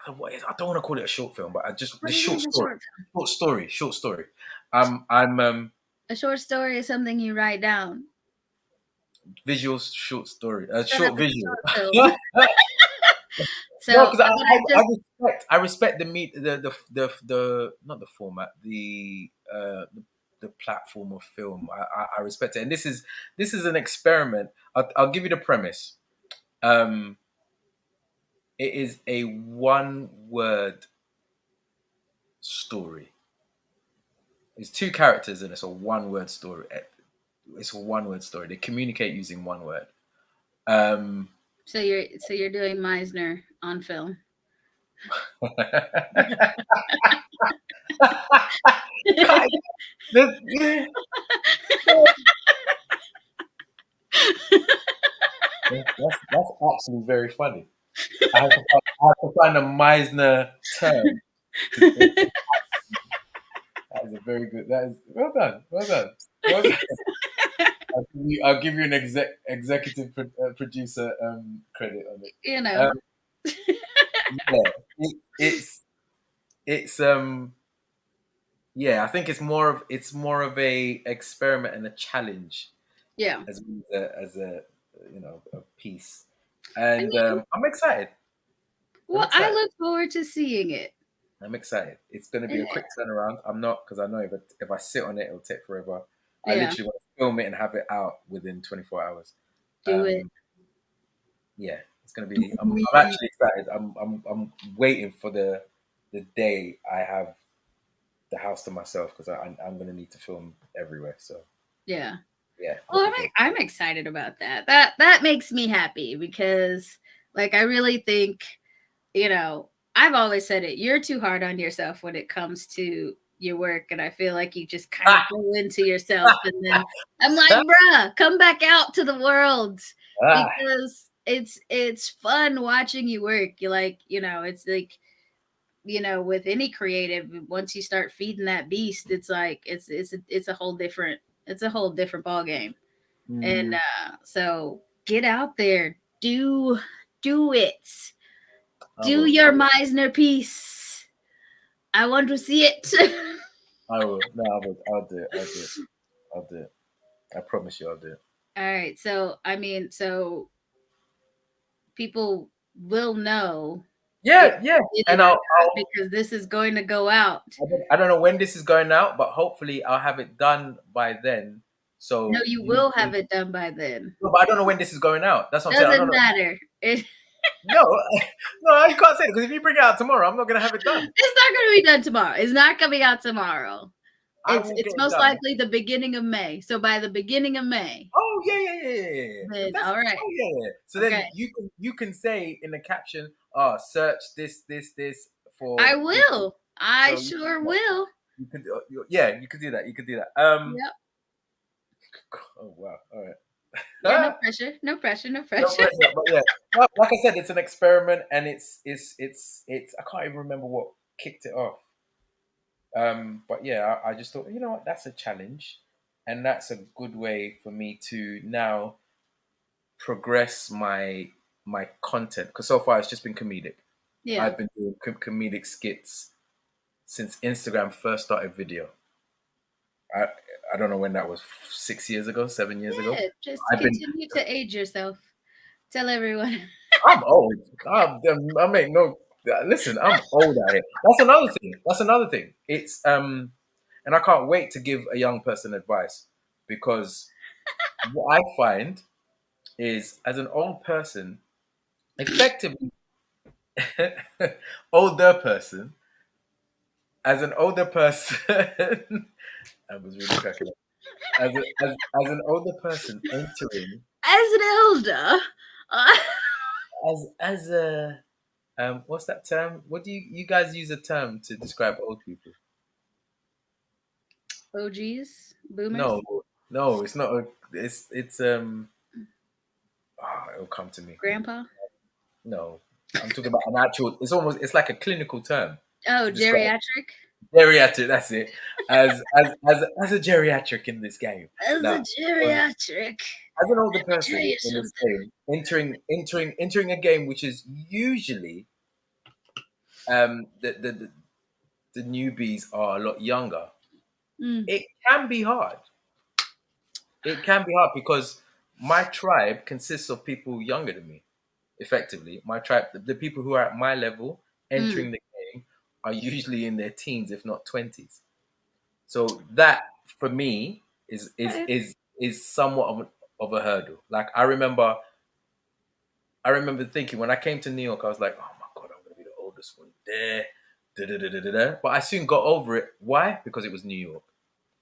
I don't want to call it a short film, but short story. I'm a short story is something you write down. Visual short story. Short visual. So No, because but I respect the not the format, the platform of film. I respect it, and this is an experiment. I'll give you the premise. Um, it is a one word story. It's two characters, and it's a one word story. It's a one word story. They communicate using one word. Um, so you're doing Meisner on film. God, yeah. That's actually very funny. I have to find a Meisner term. That is a very good. That is well done. Well done. Well done. I'll give you an executive producer credit on it. You know. Um, yeah, it's yeah. I think it's more of a experiment and a challenge Yeah. as a a piece, I and mean, I'm excited. I'm well, I excited. look forward to seeing it. I'm excited. It's going to be a Yeah. quick turnaround. I'm not because I know if I sit on it, it'll take forever. I Yeah. literally want to film it and have it out within 24 hours. Do it. Yeah, it's going to be. I'm actually excited. I'm waiting for the day I have the house to myself because I'm going to need to film everywhere. So Yeah. yeah, Well, looking forward. I'm excited about that. That makes me happy because, like, I really think, I've always said it. You're too hard on yourself when it comes to your work, and I feel like you just kind of go into yourself, and then I'm like, bruh, come back out to the world Ah, because it's fun watching you work. You like, it's like, with any creative, once you start feeding that beast, it's like it's a whole different ball game. And mm, so get out there, do it, I do will. your Meisner piece. I want to see it. I will. No, I will. I'll do it. I'll do it. I'll do it. I promise you, I'll do it. All right, so I mean, so people will know if Yeah, yeah. you did And it or not because this is going to go out. I don't know when this is going out, but hopefully I'll have it done by then. No, So you will have it done by then. no, but I don't know when this is going out. That's what I'm saying. I don't Doesn't know. matter. No, no, you can't say it because if you bring it out tomorrow, I'm not gonna have it done. It's not going to be done tomorrow. It's not coming out tomorrow. I will It's get it most done. likely the beginning of May. So by the beginning of May, Oh yeah. then That's all right. oh yeah. So Okay. then you can say in the caption, search this for. I This. will. I So sure will. you could yeah, you could do that. You could do that. Yep. Oh wow. All Yeah, no right. pressure. No pressure. No No pressure. pressure, but yeah, like I said, it's an experiment, and it's. I can't even remember what kicked it off. But yeah, I just thought, you know what, that's a challenge, and that's a good way for me to now progress my content because so far it's just been comedic. Yeah. I've been doing comedic skits since Instagram first started video. I I don't know when that was, 6 years ago, 7 years ago. Yeah. Just I've been continue to age yourself. Tell everyone. I'm old. I make no. Listen, I'm old out here. That's another thing. That's another thing. It's and I can't wait to give a young person advice because what I find is as an old person, effectively older person, as an older person, I was really cracking up. As an older person entering As an elder. as a what's that term? What do you guys use a term to describe old people? OGs. Boomers. No, no, it's not. It's it'll come to me. Grandpa. No, I'm talking about an actual. It's like a clinical term Oh, to describe geriatric. geriatric. That's it. As a geriatric in this game. As Now, a geriatric. as an older Let me tell person you in this something. game, entering a game which is usually the newbies are a lot younger. Mm. It can be hard. It can be hard because my tribe consists of people younger than me. effectively, my tribe, the people who are at my level entering the game are usually in their teens, if not 20s. So that for me is somewhat of a hurdle. Like I remember thinking when I came to New York, I was like, oh my God, I'm gonna be the oldest one there. Da, da, da, da, da, da. But I soon got over it. Why? Because it was New York.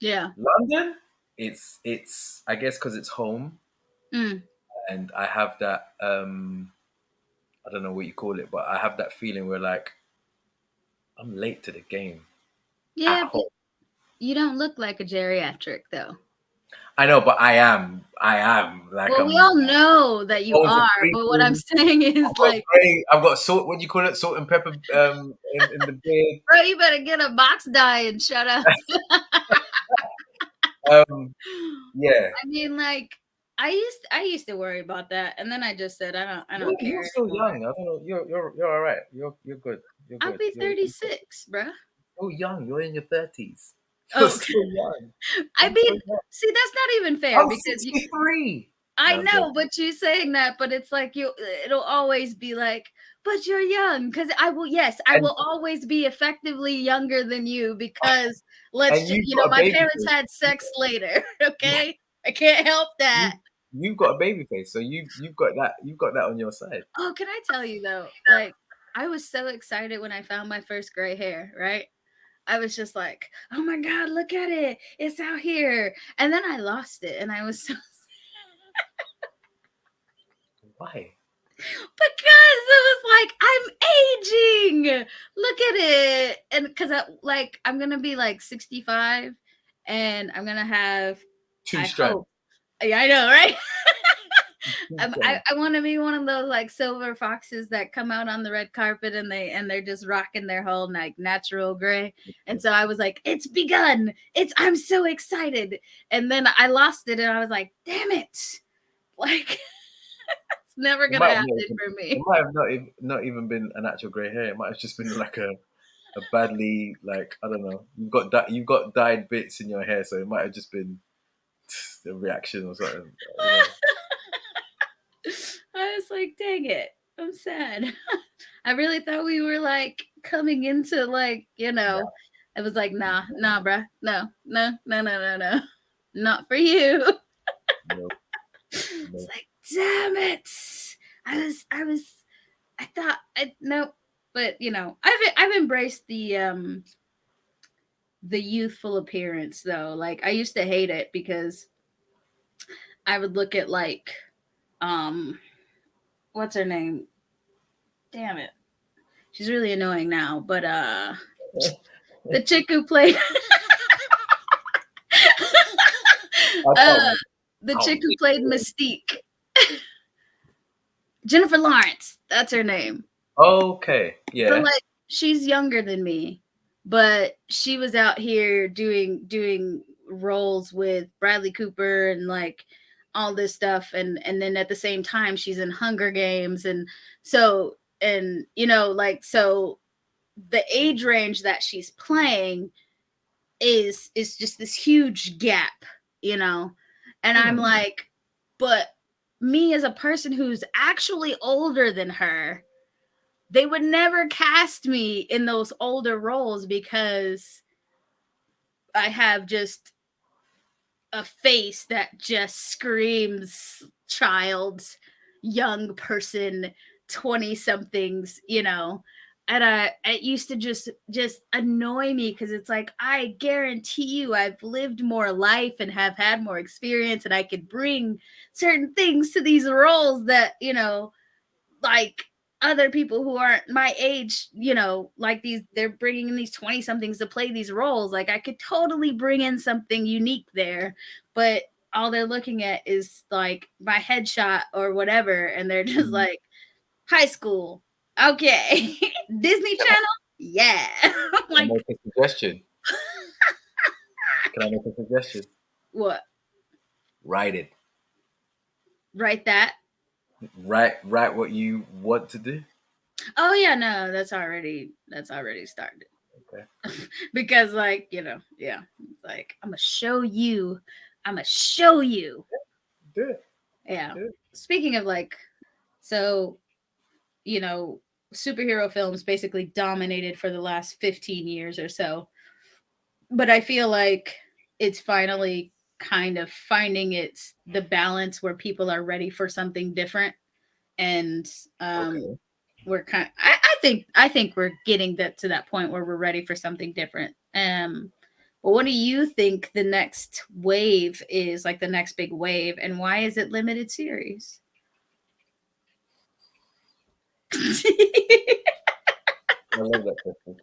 Yeah. London, it's I guess because it's home, and I have that I don't know what you call it, but I have that feeling where like I'm late to the game at Yeah, but home. you don't look like a geriatric though. I know, but I am. Like Well, we I'm all know that you bones are are, but what I'm creeping. saying is I've got like, gray. I've got salt. What do you call it? Salt and pepper. In the beard. bro, you better get a box dye and shut up. Yeah. I mean, like, I used to worry about that, and then I just said I don't You're care still anymore. young. I don't know. You're all right. You're good. You're I'll good. be You're 36, bruh. still young. You're in your 30s. You're Oh, still young. I I'm so mean, young. see, that's not even fair I'm because 63. I No, I'm know, joking. but you saying that, but it's like it'll always be like, but you're young. Because I will, yes, I And will always be effectively younger than you because and you've got a my baby parents face. had sex later. Okay. I can't help You, that. you've got a baby face, so you've got that. You've got that on your side. Oh, can I tell you though? Like, I was so excited when I found my first gray hair, right? I was just like, oh my God, look at it. It's out here. And then I lost it. And I was so Why? because it was like I'm aging. Look at it, and because I'm gonna be like 65, and I'm gonna have. Two I strands. hope. Yeah, I know, right? Two I want to be one of those like silver foxes that come out on the red carpet and they're just rocking their whole like natural gray. And so I was like, it's begun. I'm so excited. And then I lost it and I was like, damn it. Like it's never It gonna might have happen not, for it me. might have not even been an actual grey hair. It might have just been like a badly like I don't know. You've got dyed bits in your hair, so it might have just been a reaction or something. I don't know. I was like, dang it. I'm sad. I really thought we were like coming into like, it was like, nah, bruh. No, no, no, no, no, no. Not for you. No, It's no. like, damn it. I thought no, but I've embraced the youthful appearance though. Like I used to hate it because I would look at like what's her name? Damn it. She's really annoying now, but the chick who played I uh can't. the Can't chick who wait. played Mystique. Jennifer Lawrence, that's her name. Okay, So yeah. like she's younger than me, but she was out here doing roles with Bradley Cooper and like all this stuff and then at the same time she's in Hunger Games and so and like so the age range that she's playing is just this huge gap, and I'm like, but me as a person who's actually older than her, they would never cast me in those older roles because I have just a face that just screams child, young person, 20 somethings, and it used to just annoy me because it's like I guarantee you I've lived more life and have had more experience and I could bring certain things to these roles that like other people who aren't my age, like they're bringing in these 20 somethings to play these roles. Like I could totally bring in something unique there, but all they're looking at is like my headshot or whatever. And they're just like, high school. Okay. Disney Channel. Yeah. Can I Like, make a suggestion? Can I make a suggestion? what? Write it. Write that. Write what you want to do. Oh yeah, no, that's already started. Okay. Because like, yeah. It's like I'm gonna show you. I'm gonna show you. Do it. Yeah. Do it. Speaking of like, so you know, superhero films basically dominated for the last 15 years or so. But I feel like it's finally kind of finding its the balance where people are ready for something different. And Okay. we're kind of, I think we're getting that to that point where we're ready for something different. But what do you think the next wave is, like the next big wave, and why is it limited series? I love that question.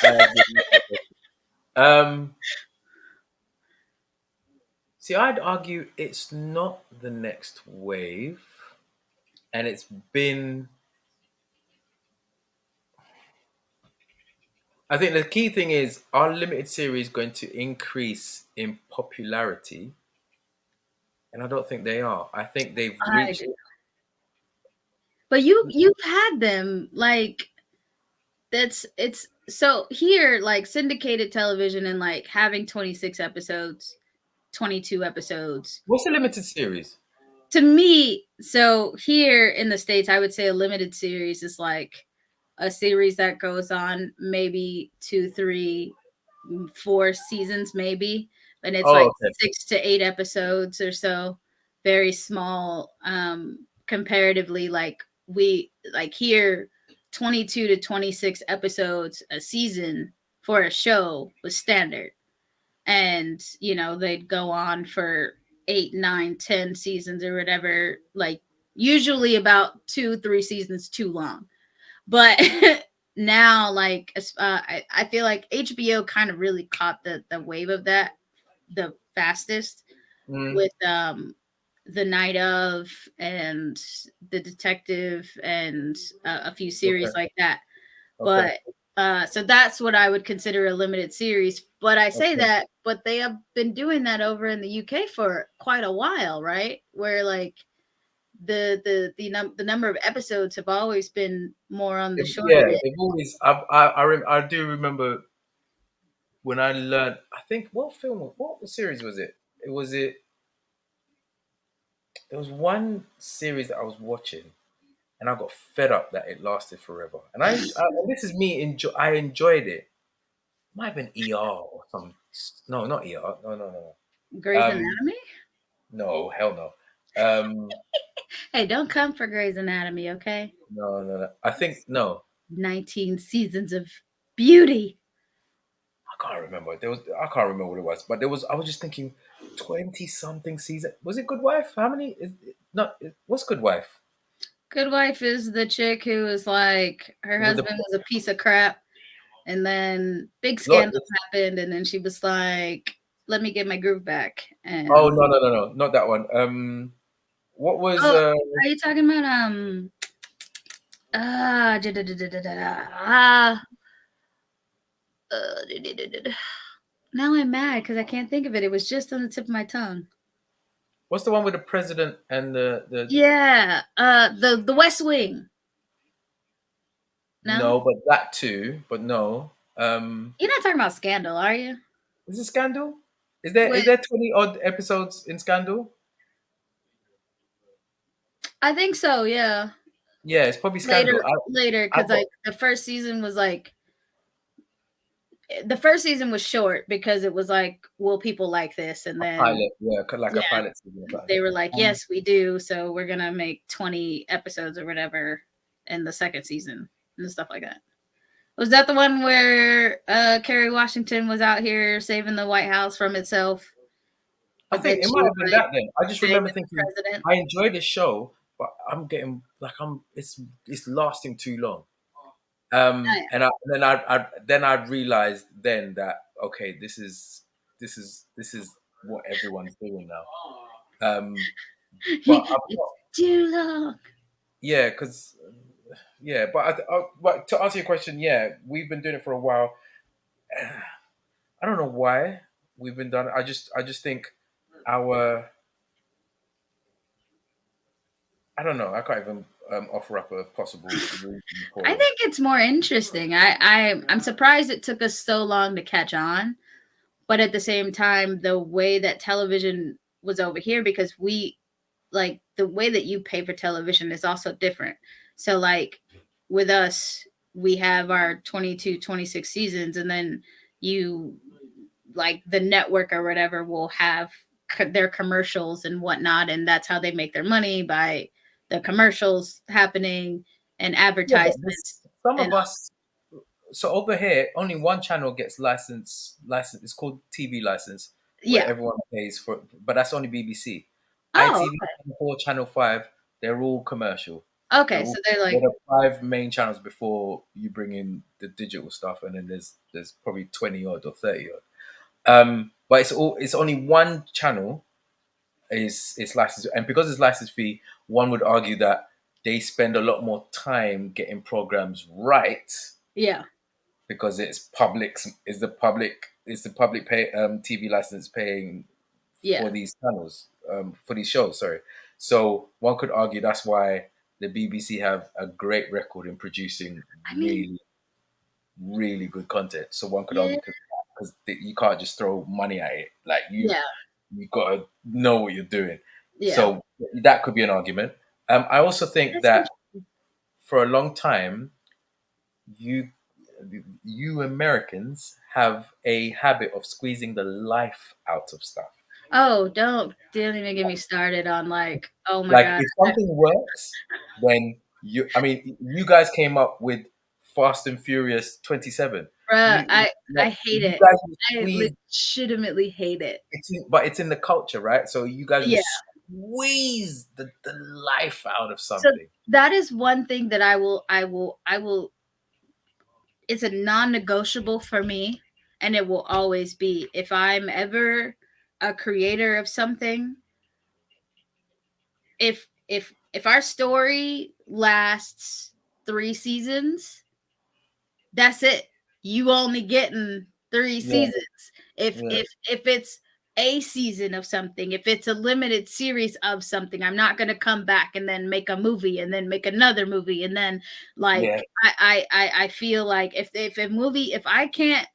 I absolutely love that question. See, I'd argue it's not the next wave, and it's been. I think the key thing is, are limited series going to increase in popularity? And I don't think they are. I think they've I reached. do. But you've had them like it's so here like syndicated television and like having 26 episodes, 22 episodes. What's a limited series? To me, so here in the States, I would say a limited series is like a series that goes on maybe 2, 3, 4 seasons, maybe, and it's Oh, like okay. 6 to 8 episodes or so, very small. Comparatively, like we like here, 22 to 26 episodes a season for a show was standard, and they'd go on for 8, 9, 10 seasons or whatever, like usually about 2, 3 seasons too long. But now, like, I feel like HBO kind of really caught the wave of that the fastest Mm, with the night of and the detective and a few series okay. like that. Okay. But so that's what I would consider a limited series. But I say Okay. that, but they have been doing that over in the UK for quite a while, right? Where like the number of episodes have always been more on the shorter Yeah, end. they've always. I do remember when I learned. I think what series was it? There was one series that I was watching, and I got fed up that it lasted forever. And this is me. I enjoyed it. Might have been ER or some. No, not ER. No, no, no, no. Grey's Anatomy? No, hell no. Um, Hey, don't come for Grey's Anatomy, okay? no, no, no. I think no. 19 seasons of beauty. I can't remember. I can't remember what it was, but there was. I was just thinking, 20 something season. Was it Good Wife? How many? What's Good Wife? Good Wife is the chick who was like her With the husband was a piece of crap, and then big lot. scandal happened, and then she was like, "Let me get my groove back." Oh And no, no, no, no, not that one. What was? oh, are you talking about ah da, da, da, da, da, da, ah da, da, da, da. Now I'm mad because I can't think of it. It was just on the tip of my tongue. What's the one with the president and the? Yeah, the West Wing. No, No, but that too. But no. you're not talking about Scandal, are you? Is it Scandal? Is With there 20 odd episodes in Scandal? I think so. Yeah, Yeah, it's probably Scandal. later, I because got like the first season was short because it was like, will people like this? And a then pilot, yeah, like a yeah, pilot season or something. they were like, Um, yes, we do. So we're gonna make 20 episodes or whatever in the second season and stuff like that. Was that the one where Kerry Washington was out here saving the White House from itself? I But then think it she might was have been like that then. I just begging remember the thinking president. I enjoy this show, but I'm getting like it's lasting too long. Oh, yeah. And then I realized then that okay, this is what everyone's doing now. Um, but I've It's not, too long. yeah, because yeah, but to answer your question, yeah, we've been doing it for a while. I don't know why we've been done. I just think our I don't know. I can't even offer up a possible reason I for it. think it's more interesting. I'm surprised it took us so long to catch on, but at the same time, the way that television was over here, because we like the way that you pay for television is also different. So like with us, we have our 22, 26 seasons, and then you, like the network or whatever, will have their commercials and whatnot, and that's how they make their money, by the commercials happening and Yeah, but this, advertisements some and of us. So over here, only one channel gets license. License. It's called TV license, where yeah. everyone pays for. But that's only BBC. Oh, ITV, Channel 4, Channel 5. They're all commercial. okay. So they're They're like, the five main channels before you bring in the digital stuff, and then there's probably 20 odd or 30 odd. But it's only one channel is licensed, and because it's license fee, one would argue that they spend a lot more time getting programs right yeah, because it's the public pay TV license paying yeah. for these channels, for these shows. Sorry, so one could argue that's why the BBC have a great record in producing I mean, really really good content. So one could yeah, argue because you can't just throw money at it. Like yeah, you got to know what you're doing. yeah. So that could be an argument. I also think That's that interesting. for a long time, you you Americans have a habit of squeezing the life out of stuff. Oh, don't even get me started on like, oh my Like god, if something works, then I mean, you guys came up with Fast and Furious 27. bruh, You like I hate you it. guys would I squeeze. legitimately hate it. But it's in the culture, right? So you guys would Yeah. squeeze the life out of So something. that is one thing that I will. It's a non-negotiable for me, and it will always be. If I'm ever a creator of something, if our story lasts 3 seasons, that's it. You only getting 3 seasons. Yeah, If yeah, if if it's a season of something, if it's a limited series of something, I'm not gonna come back and then make a movie and then make another movie and then like yeah, I feel like if a movie, if I can't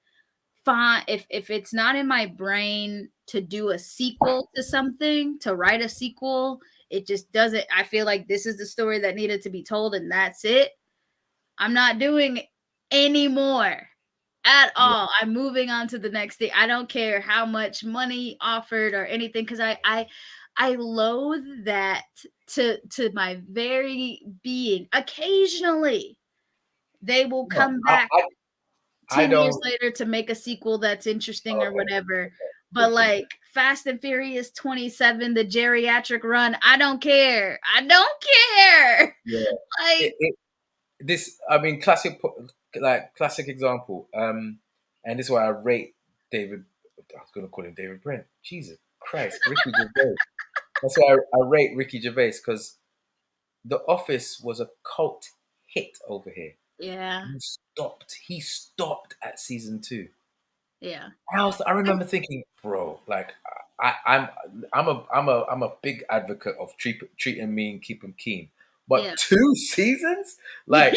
find, if it's not in my brain to do a sequel to something, to write a sequel, it just doesn't. I feel like this is the story that needed to be told and that's it. I'm not doing anymore at yeah. all. I'm moving on to the next thing. I don't care how much money offered or anything, because I loathe that to my very being. Occasionally they will No, come back I 10 years don't. later to make a sequel that's interesting or Okay, whatever. But cool, cool. like Fast and Furious 27, the geriatric run, I don't care. I don't care. Yeah, Like, it, this I mean like classic example. And this is why I rate David. I was gonna call him David Brent. Jesus Christ, Ricky Gervais. That's why I rate Ricky Gervais because The Office was a cult hit over here. yeah, He stopped at season 2. yeah. I remember thinking, bro, like I, I'm I'm a big advocate of treat him mean, keep him keen. But Yeah. 2 seasons, Yeah.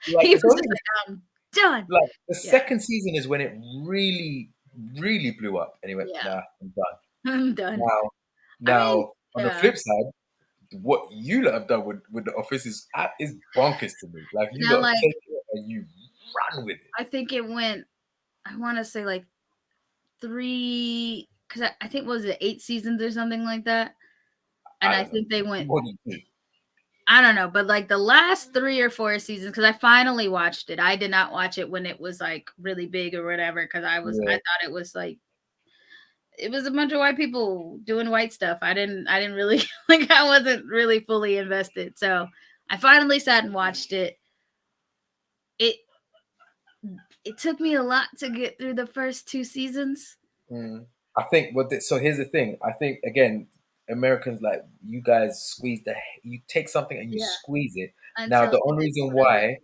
like He it's was only just like, I'm done. like the Yeah. second season is when it really, really blew up. And he went, Yeah. nah, I'm done. I'm done. Now, I mean, now on the yeah. flip side, what you lot have done with the Office is bonkers to me. Like you Now, lot have like, taken it and you run with it. I think it went, I want to say like three, because I think, was it 8 seasons or something like that? And I I don't know. think they went, More than two. I don't know, but like the last 3 or 4 seasons, because I finally watched it. I did not watch it when it was like really big or whatever, because I Yeah. thought it was like, it was a bunch of white people doing white stuff. I didn't really like, I wasn't really fully invested. So I finally sat and watched it. It it took me a lot to get through the first 2 seasons. Mm. I think so here's the thing. I think again, Americans like you guys you take something and you Yeah. squeeze it. Now Until the it only gets reason really why,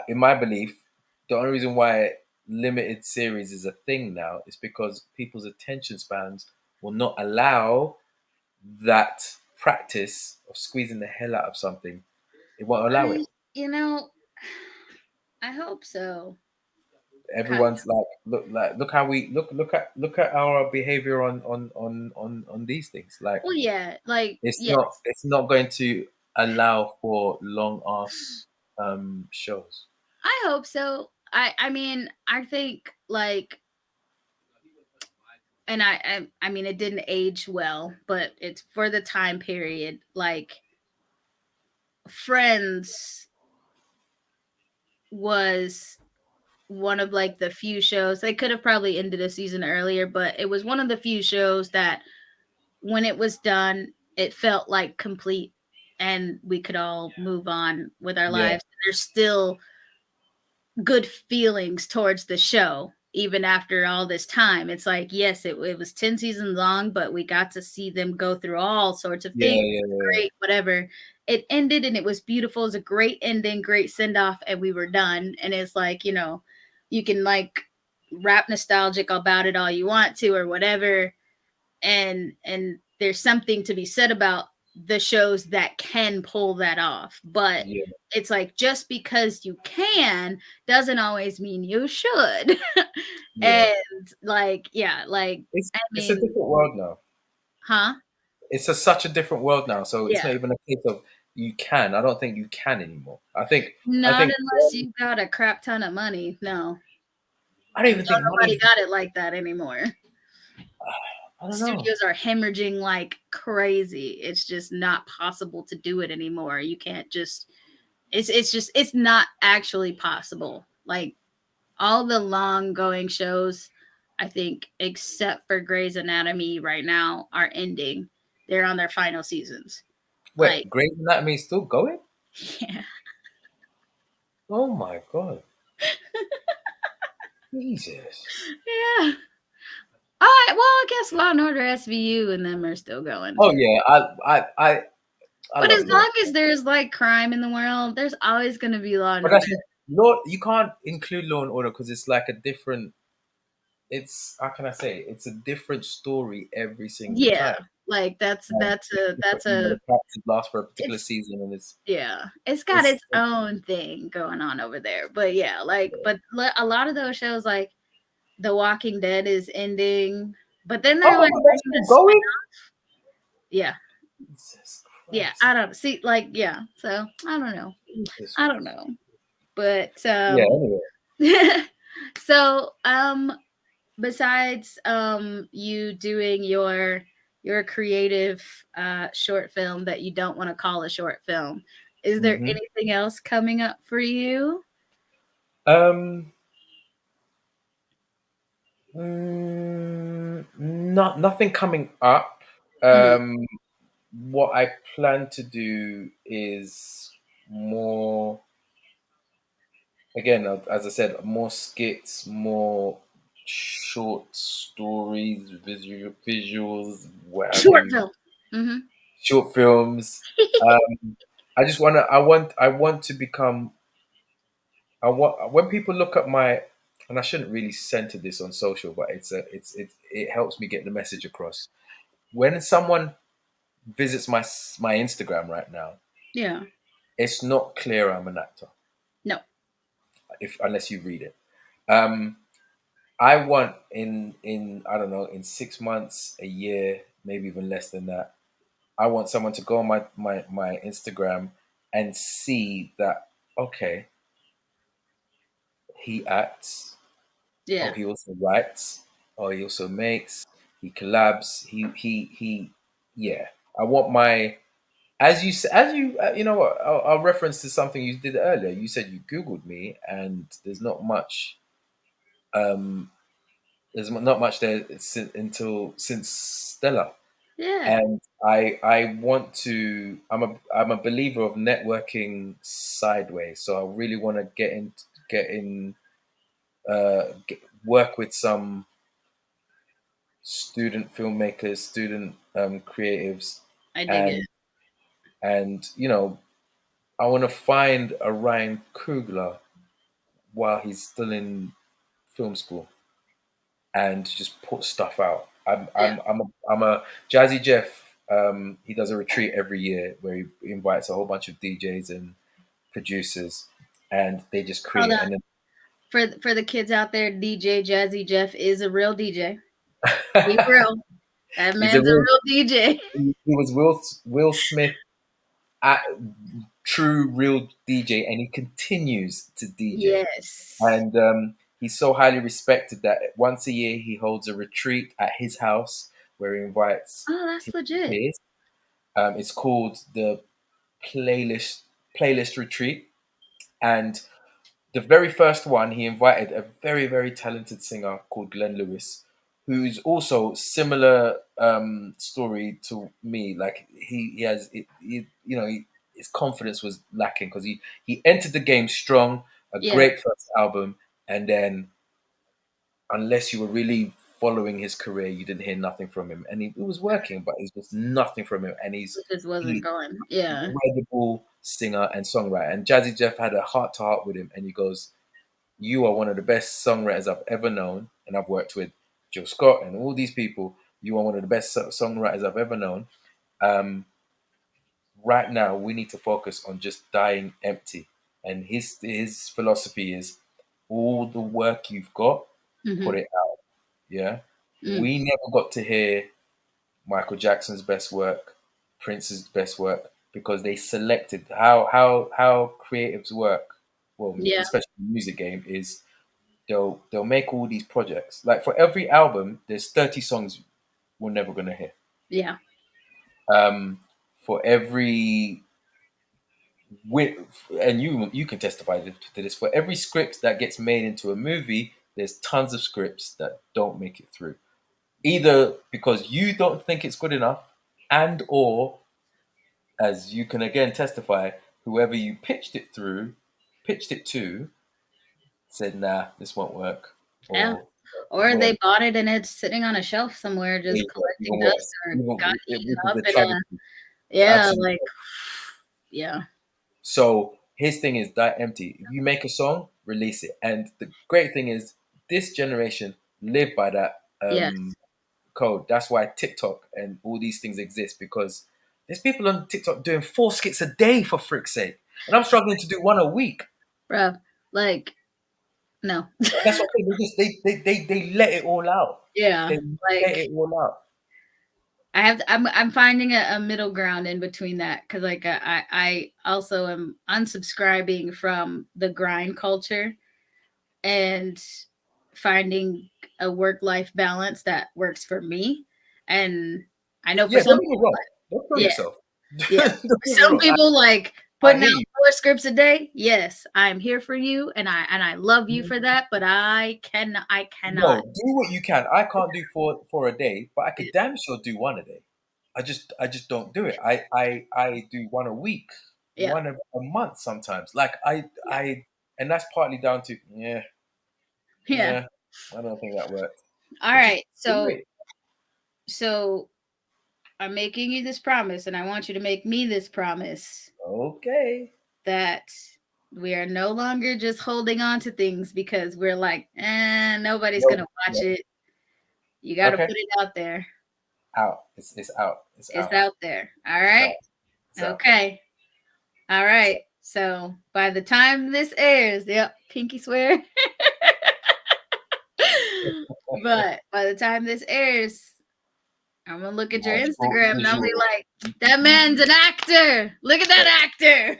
in my belief, the only reason why limited series is a thing now is because people's attention spans will not allow that practice of squeezing the hell out of something. It won't allow it. I, you know, I hope so. Kind Everyone's look how we look at our behavior on these things. Like Well, yeah, like, it's yes. not it's not going to allow for long ass shows. I hope so. I mean, I think like, and I mean, it didn't age well, but it's for the time period. Like, Friends was one of like the few shows. They could have probably ended a season earlier, but it was one of the few shows that when it was done, it felt like complete and we could all move on with our Yeah, lives. There's still good feelings towards the show even after all this time. It's like, yes, it was 10 seasons long, but we got to see them go through all sorts of yeah, things. yeah, yeah. Great, whatever. It ended and it was beautiful. It was a great ending, great send off, and we were done. And it's like, you can like rap nostalgic about it all you want to or whatever. And there's something to be said about the shows that can pull that off. But Yeah. it's like, just because you can doesn't always mean you should. Yeah. And like, yeah, like, It's I it's a mean, different world now. huh? It's such a different world now. So it's Yeah. not even a case of you can. I don't think you can anymore. I think Not unless you got a crap ton of money. No. I don't And even think nobody money. got it like that anymore. I don't know. Studios are hemorrhaging like crazy. It's just not possible to do it anymore. You can't just it's not actually possible. Like, all the long going shows, I think, except for Grey's Anatomy right now, are ending. They're on their final seasons. Like, Wait, Grey's Anatomy is still going? yeah. Oh my god. Jesus. Yeah. All right. Well, I guess Law and Order SVU and them are still going. Oh yeah, I But love as Law. long as there's like crime in the world, there's always going to be Law and But Order. that's Law. You can't include Law and Order because it's like a different. It's how can I say? It's a different story every single Yeah. time. Like, that's And a the characters last for a particular it's season, and it's got it's its own thing going on over there. But yeah, like, but a lot of those shows, like The Walking Dead, is ending, but then they're like, oh, we're that's gonna still going. yeah, Jesus yeah. Christ. I don't see, like, yeah. So I don't know. Jesus. I don't know. But Yeah. Anyway. so besides you doing your creative short film that you don't want to call a short film, is there hmm anything else coming up for you? Um. Nothing coming up. Mhm. What I plan to do is more. Again, as I said, more skits, more short stories, visuals, what have Short you, film. Hmm. short films. I just want to. I want to become. I want when people look at my, and I shouldn't really center this on social, but it helps me get the message across. When someone visits my Instagram right now, Yeah. it's not clear I'm an actor, No. if unless you read it. Um, I want in I don't know, in 6 months, a year, maybe even less than that. I want someone to go on my Instagram and see that, okay, he acts. Oh, Yeah. he also writes. Oh, he also makes. He collabs. He. Yeah. I want my as you you know what, I'll reference to something you did earlier. You said you Googled me, and there's not much. Um, there's not much there since Stella, Yeah. and I want to. I'm a believer of networking sideways, so I really want to get in work with some student filmmakers, student creatives, I dig it. and I want to find a Ryan Coogler while he's still in film school and just put stuff out. Yeah. I'm a Jazzy Jeff. He does a retreat every year where he invites a whole bunch of DJs and producers, and they just Hold create. on. And For the kids out there, DJ Jazzy Jeff is a real DJ. Be then real. That he's a man's a real. real DJ. He was Will Smith true, real DJ, and he continues to DJ. Yes. And he's so highly respected that once a year he holds a retreat at his house where he invites Oh, that's his legit. peers. It's called the playlist retreat, and the very first one he invited a very very talented singer called Glenn Lewis, who's also similar story to me. Like he has his confidence was lacking because he entered the game strong, a Yeah. great first album, and then unless you were really following his career, you didn't hear nothing from him. And it was working, but it's just nothing from him. And It just wasn't he's going. Yeah. incredible singer and songwriter. And Jazzy Jeff had a heart to heart with him, and he goes, "You are one of the best songwriters I've ever known, and I've worked with Jill Scott and all these people. You are one of the best songwriters I've ever known. Um, right now, we need to focus on just dying empty." And his philosophy is, all the work you've got, Mm-hmm. put it out. Yeah, Mm. we never got to hear Michael Jackson's best work, Prince's best work, because they selected how creatives work. Well, Yeah. especially the music game is they'll make all these projects. Like for every album, there's 30 songs we're never gonna hear. Yeah. For every and you can testify to this. For every script that gets made into a movie, there's tons of scripts that don't make it through, either because you don't think it's good enough, and or as you can again testify, whoever you pitched it to, said, "Nah, this won't work," Yeah. or Or well, they bought it and it's sitting on a shelf somewhere just collecting even dust worse, or even got eaten which is up a in a travesty. yeah, Absolutely. like yeah. So his thing is die empty. If you make a song, release it. And the great thing is, this generation live by that Yes. code. That's why TikTok and all these things exist, because there's people on TikTok doing 4 skits a day, for frick's sake, and I'm struggling to do one a week. Bro, like no. That's what they just they let it all out. Yeah. They let Like it all out. I'm finding a middle ground in between that because like I also am unsubscribing from the grind culture and finding a work-life balance that works for me. And I know for Yeah, don't some get me people, wrong. Don't kill yeah, yourself. yeah. Don't get me Some wrong. people like I putting hear out you. 4 scripts a day. Yes, I'm here for you, and I love you for that. But I cannot. No, do what you can. I can't do four a day, but I could damn sure do one a day. I just don't do it. I do one a week, Yeah, one a month sometimes. Like I and that's partly down to yeah. I don't think that works. All But just right, do it. so I'm making you this promise, and I want you to make me this promise Okay. that we are no longer just holding on to things because we're like, nobody's No, gonna watch no. it. You got to Okay. put it out there. Out. It's out. It's It's out. out there. All It's right. out. It's out. Okay. All It's right. So by the time this airs, yep, pinky swear. out. But by the time this airs, I'm gonna look at your Magical Instagram and I'll be visual. like, that man's an actor. Look at that actor.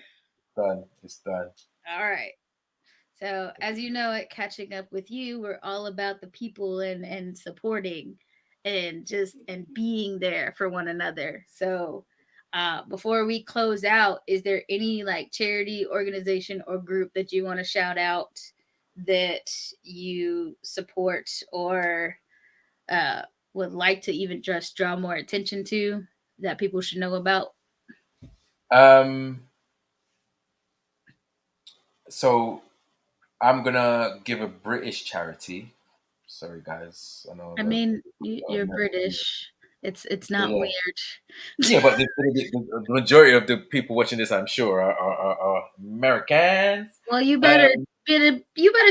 Done. It's done. All right. So as you know, at Catching Up with You, we're all about the people and supporting and just and being there for one another. So before we close out, is there any like charity, organization, or group that you want to shout out that you support or would like to even just draw more attention to that people should know about? So I'm gonna give a British charity. Sorry, guys. I know I that. mean, you're British. It's not Yeah, weird. yeah, but the majority of the people watching this, I'm sure, are Americans. Well, you Um, better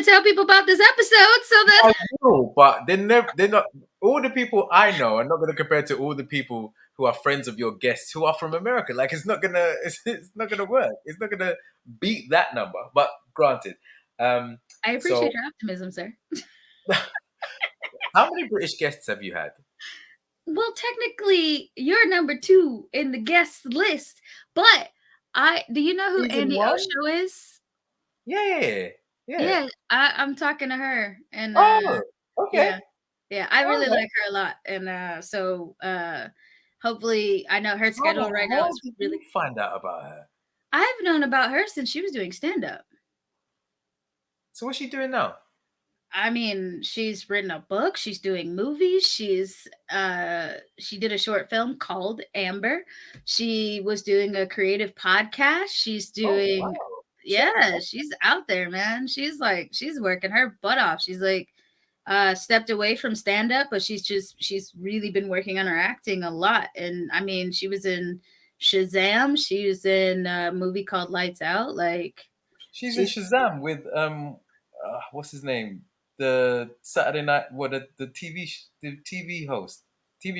tell people about this episode so that I will, but they're never. They're not. All the people I know are not going to compare to all the people who are friends of your guests who are from America. Like it's not gonna. It's not gonna work. It's not gonna beat that number. But granted. I So appreciate your optimism, sir. how many British guests have you had? Well, technically, you're number 2 in the guest list, but Do you know who Season Andy 1? Osho is? Yeah. Yeah, I'm talking to her, and Oh, okay. yeah, I All really right. like her a lot, and so hopefully, I know her schedule right now How is did really. you find out about her? I've known about her since she was doing stand up. So what's she doing now? I mean, she's written a book, she's doing movies, she did a short film called Amber. She was doing a creative podcast. She's Oh, wow. doing yeah, she's out there, man. She's working her butt off. She's like stepped away from stand up, but she's really been working on her acting a lot. And I mean, she was in Shazam, she was in a movie called Lights Out. Like She's in she's Shazam with what's his name? The Saturday night, what the TV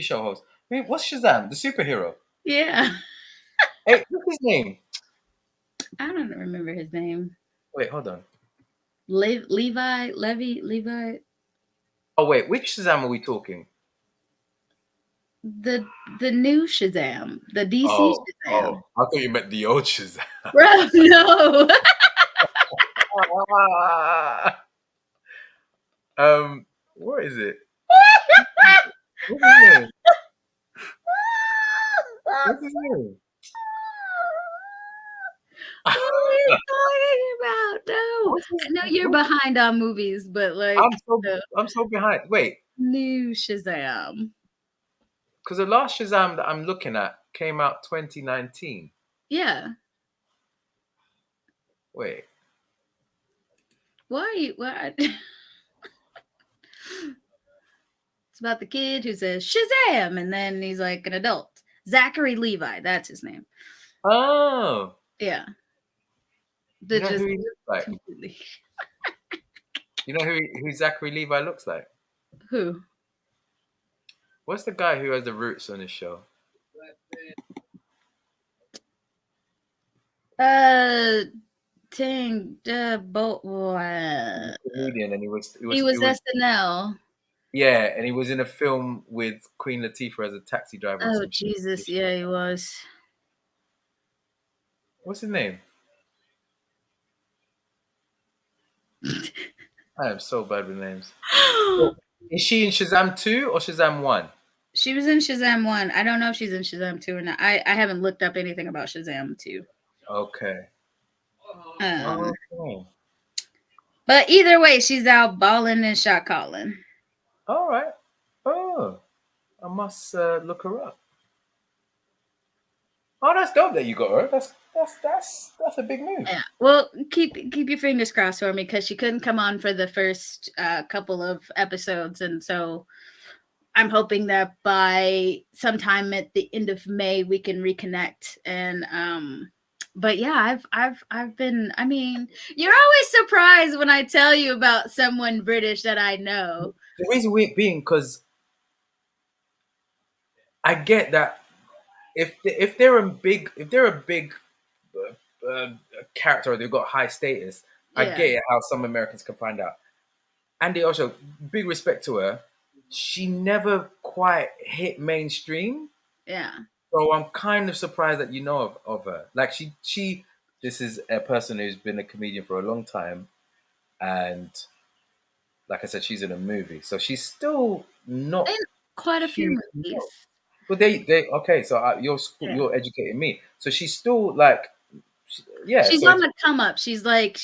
show host. Wait, what's Shazam? The superhero. yeah. Hey, what's his name? I don't remember his name. Wait, hold on. Levi, Oh wait, which Shazam are we talking? the new Shazam, the DC Oh, Shazam. I thought you meant the old Shazam. Bro, no. What is it? What's his name? What's his name? What are you talking about? No, I know you're behind on movies, but like I'm so behind. Wait, new Shazam. because the last Shazam that I'm looking at came out 2019. Yeah. Wait. Why are you? What? It's about the kid who says Shazam, and then he's like an adult. Zachary Levi, that's his name. Oh. Yeah. You know who he looks like? You know who Zachary Levi looks like? Who? What's the guy who has the roots on his show? Comedian, Comedian, and he was SNL. Yeah, and he was in a film with Queen Latifah as a taxi driver. Oh Jesus, yeah, he was. What's his name? I am so bad with names. Is she in Shazam 2 or Shazam 1? She was in Shazam 1. I don't know if she's in Shazam 2 or not. I haven't looked up anything about Shazam 2. Okay. But either way, she's out balling and shot calling. All right. Oh, I must look her up. Oh, that's dope that you got her. That's a big move. Yeah. Well, keep your fingers crossed for me because she couldn't come on for the first couple of episodes, and so I'm hoping that by sometime at the end of May we can reconnect. And but yeah, I've been. I mean, you're always surprised when I tell you about someone British that I know. The reason being because I get that if they're a big character or they've got high status, I get it how some Americans can find out. And they also big respect to her. She never quite hit mainstream. Yeah. So I'm kind of surprised that you know of her. Like she this is a person who's been a comedian for a long time, and like I said, she's in a movie, so she's still not in quite a few movies. But they okay. So you're educating me. So she's still like, yeah. She's so on the come up. She's like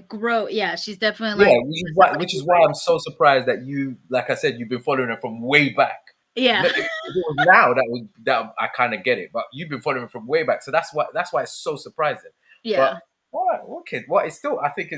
grow. Yeah, she's definitely like. Yeah, which is why I'm so surprised that you, like I said, you've been following her from way back. Yeah. If it was now, that I kind of get it, but you've been following her from way back, so that's why it's so surprising. Yeah. But, all right, okay. Well, it's still. I think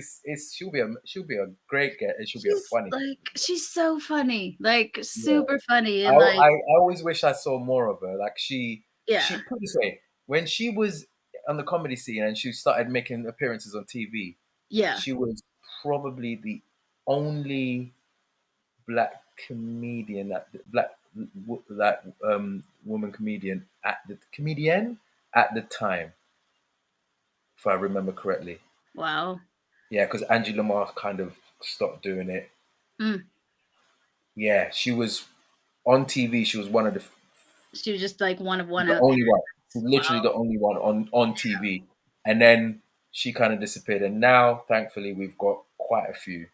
she'll be a great get, and she'll be a funny. Like she's so funny, like super funny, and I always wish I saw more of her. Like she put it this way, when she was on the comedy scene and she started making appearances on TV. Yeah, she was probably the only black comedian woman comedian at the time, if I remember correctly. Wow. Yeah, because Angie Lamar kind of stopped doing it. Yeah, she was on TV. She was one of the. She was just like one of one. The only one. literally the only one on TV. And then she kind of disappeared. And now, thankfully, we've got quite a few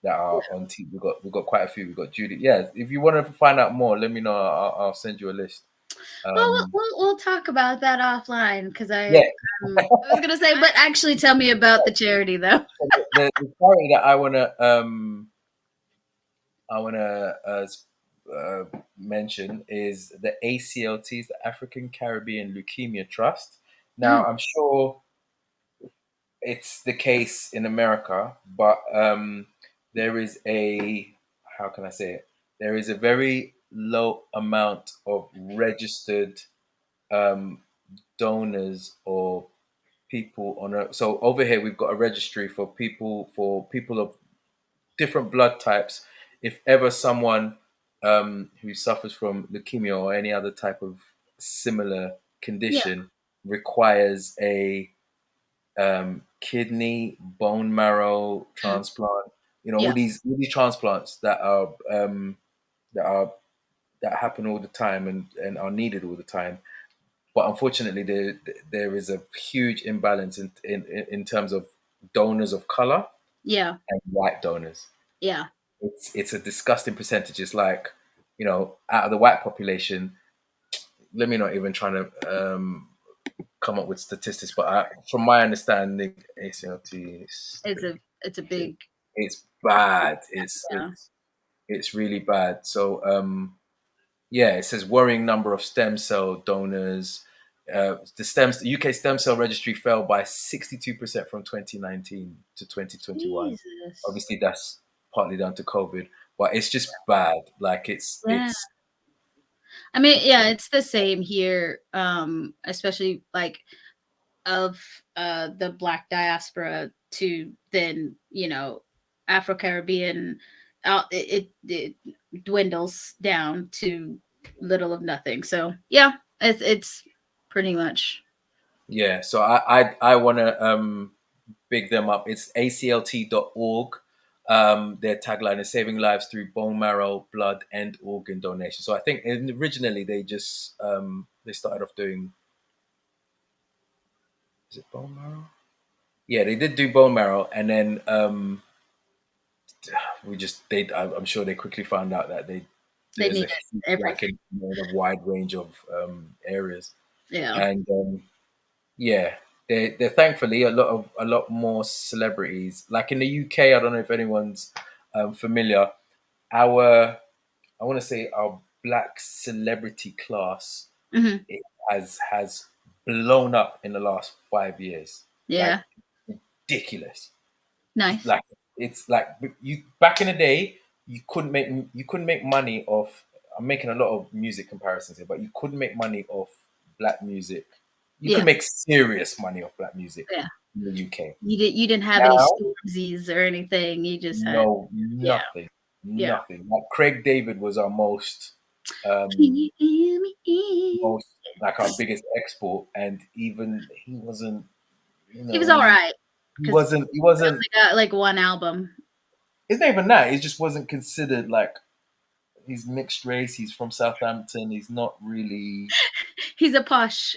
that are on TV. We've got quite a few. We've got Judy. Yeah, if you want to find out more, let me know. I'll send you a list. Well, we'll talk about that offline because Yeah, I was gonna say, but actually, tell me about the charity though. the charity that I wanna mention is the ACLT's, the African Caribbean Leukemia Trust. Now, I'm sure it's the case in America, but there is a, how can I say it? There is a very low amount of registered donors or people on a. So over here we've got a registry for people of different blood types. If ever someone who suffers from leukemia or any other type of similar Yeah. condition requires a kidney, bone marrow transplant, Yeah. all these transplants that are that are that happen all the time and are needed all the time. But unfortunately, there is a huge imbalance in terms of donors of color Yeah. and white donors. Yeah. It's a disgusting percentage. It's like, out of the white population, let me not even try to come up with statistics, but from my understanding, ACLT It's a big. it's bad. Yeah. It's really bad. So yeah, it says worrying number of stem cell donors. The UK stem cell registry fell by 62% from 2019 to 2021. Jesus. Obviously, that's partly down to COVID, but it's just bad. Like it's Yeah. I mean, yeah, it's the same here. Especially like of the Black diaspora to then Afro Caribbean. It dwindles down to little of nothing. So yeah, it's pretty much. Yeah. So I want to big them up. It's aclt.org. Their tagline is saving lives through bone marrow, blood, and organ donation. So I think originally they just they started off doing, is it bone marrow? Yeah, they did do bone marrow, and then I'm sure they quickly found out that They there's a need huge everything. lack in a wide range of areas, Yeah. and yeah, they're thankfully a lot more celebrities. Like in the UK, I don't know if anyone's familiar. I want to say our black celebrity class Hmm. it has blown up in the last 5 years. Like Yeah. ridiculous. Nice. Like it's like you back in the day, you couldn't make money off. I'm making a lot of music comparisons here, but you couldn't make money off black music. You Yeah. could make serious money off black music Yeah. in the UK. You didn't have any Now, Stormzies or anything. You just had no, yeah. nothing. Like Craig David was our most Can you hear me? like our biggest export, and even he wasn't. He was all right He because wasn't. He he wasn't. only got like one album. It's not even that. It just wasn't considered like he's mixed race. He's from Southampton. He's not really. He's a posh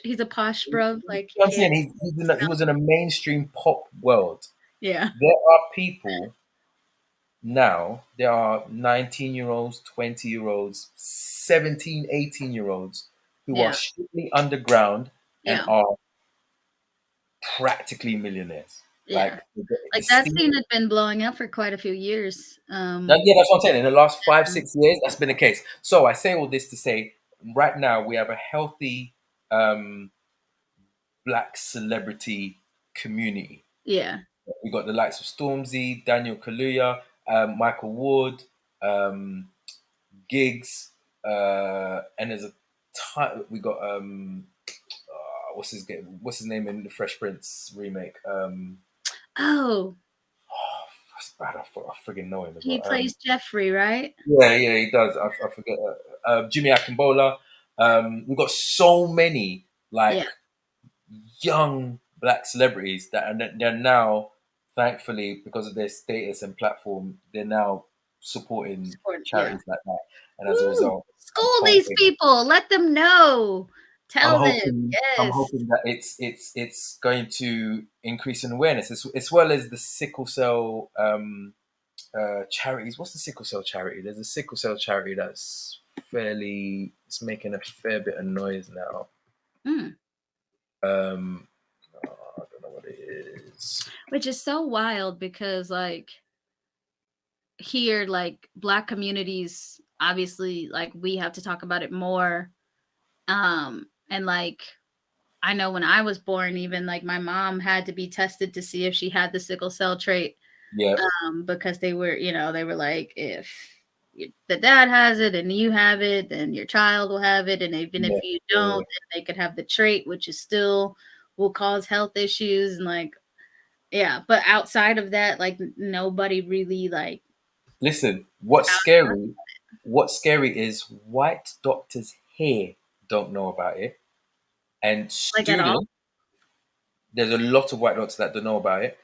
bro. Like I'm saying he was in a mainstream pop world. yeah. There are people now. There are 19-year-olds, 20-year-olds, 17, 18-year-olds who are Yeah. strictly underground and Yeah. are practically millionaires. Yeah. the That scene. scene had been blowing up for quite a few years. Yeah, that's what I'm saying. In the last 5-6 years, that's been the case. So I say all this to say, right now we have a healthy black celebrity community. Yeah. We got the likes of Stormzy, Daniel Kaluuya, Michael Ward, Gigs, and there's a ton. We got what's his name in the Fresh Prince remake? Oh, That's bad. I friggin' know him as he well. plays Jeffrey, right? Yeah, he does. I forget. Jimmy Akimbola. We've got so many like Yeah. young black celebrities that they're now, thankfully, because of their status and platform, they're now supporting Yeah. charities like that. And as a result, School these people. Let them know Tell them. I'm Yes. hoping that it's going to increase in awareness as well as the sickle cell charities. What's the sickle cell charity? There's a sickle cell charity that's it's making a fair bit of noise now. Mm. I don't know what it is. Which is so wild because like here, like Black communities, obviously, like we have to talk about it more. And like I know when I was born, even like my mom had to be tested to see if she had the sickle cell trait. Yeah. Because they were like, if the dad has it and you have it, then your child will have it. And even if you don't, then they could have the trait, which is still will cause health issues. And like, yeah, but outside of that, like nobody really like. Listen, what's scary is white doctors here don't know about it. And Like at all? There's a lot of white doctors that don't know about it.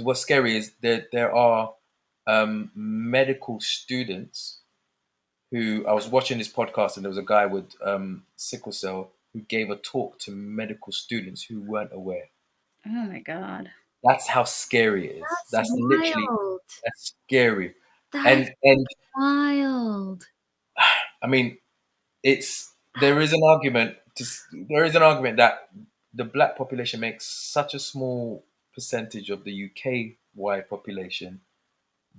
What's scary is that there are medical students who I was watching this podcast, and there was a guy with sickle cell who gave a talk to medical students who weren't aware. Oh my God. That's how scary it is. That's literally that's scary. That's and wild. I mean, there is an argument that the Black population makes such a small percentage of the UK wide population,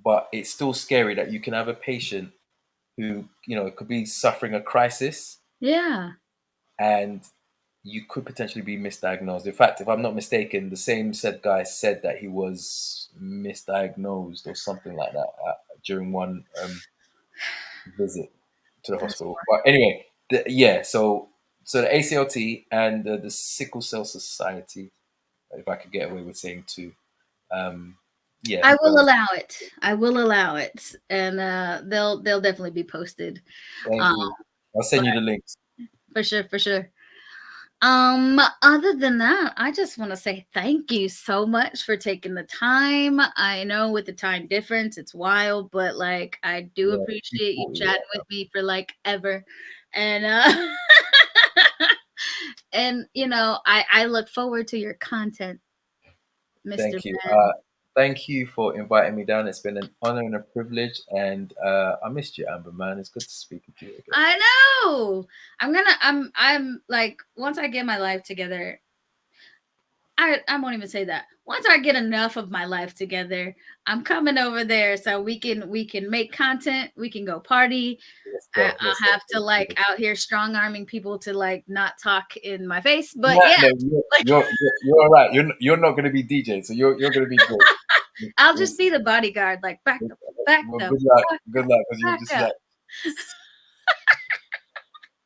but it's still scary that you can have a patient who, could be suffering a crisis. Yeah. And you could potentially be misdiagnosed. In fact, if I'm not mistaken, the same said guy said that he was misdiagnosed or something like that during one visit to the hospital. But anyway, so the ACLT and the Sickle Cell Society, if I could get away with saying two, I will allow it, and they'll definitely be posted. Thank you. I'll send you the links. For sure. Other than that, I just want to say thank you so much for taking the time. I know with the time difference, it's wild, but like I do appreciate you chatting with me for like ever. And and I look forward to your content, Mr. Thank you. Ben. Thank you for inviting me down. It's been an honor and a privilege, and I missed you, Amber, man. It's good to speak with you again. I know. I'm like, once I get my life together, I won't even say that. Once I get enough of my life together, I'm coming over there so we can make content. We can go party. I'll have to like out here strong arming people to like not talk in my face. But you're all right. You're not going to be DJ, so you're going to be good. I'll just be the bodyguard, like back up. Good luck, because you're just like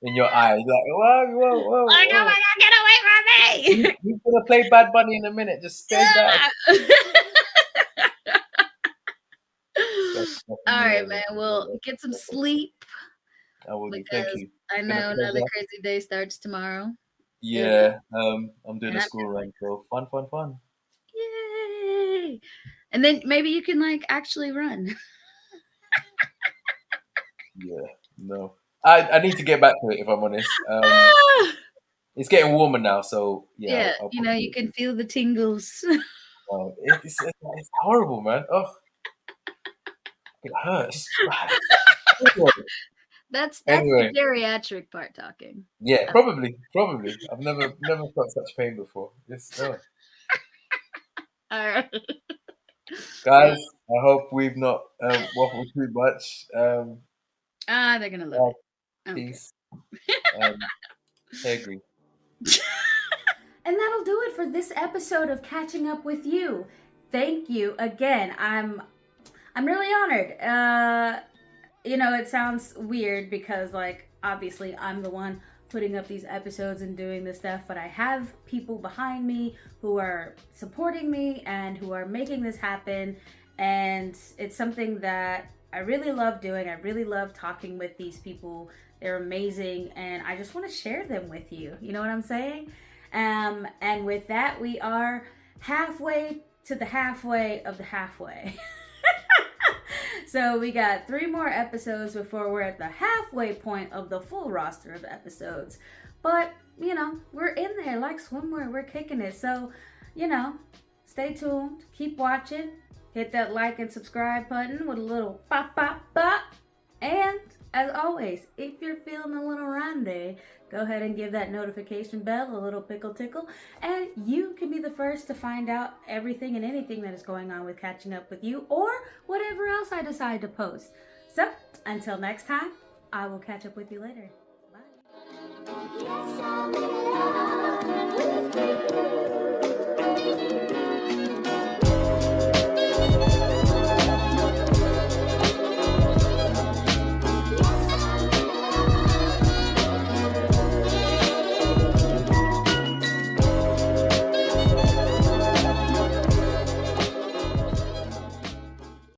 in your eyes, like whoa. Like, oh my God, get away from me! He's gonna play Bad Bunny in a minute. Just stay back. All right, man. Well, get some sleep. I will do. Thank you. I know another crazy day starts tomorrow. Yeah. I'm doing a school run, so fun. Yay! And then maybe you can like actually run. Yeah. No. I need to get back to it, if I'm honest. It's getting warmer now, so yeah. You can feel the tingles. It's horrible, man. Oh, it hurts. That's the geriatric part talking. Yeah, probably. I've never felt such pain before. All right, guys. I hope we've not waffled too much. They're gonna love it. Peace. I agree. And that'll do it for this episode of Catching Up With You. Thank you again. I'm really honored. It sounds weird because like obviously I'm the one putting up these episodes and doing this stuff, but I have people behind me who are supporting me and who are making this happen, and it's something that I really love doing. I really love talking with these people. They're amazing, and I just want to share them with you. You know what I'm saying? And with that, we are halfway to the halfway of the halfway. So we got 3 more episodes before we're at the halfway point of the full roster of episodes. But, you know, we're in there like swimwear. We're kicking it. So, you know, stay tuned. Keep watching. Hit that like and subscribe button with a little pop, pop, pop. And, as always, if you're feeling a little randy, go ahead and give that notification bell a little pickle tickle. And you can be the first to find out everything and anything that is going on with Catching Up With You or whatever else I decide to post. So, until next time, I will catch up with you later. Bye.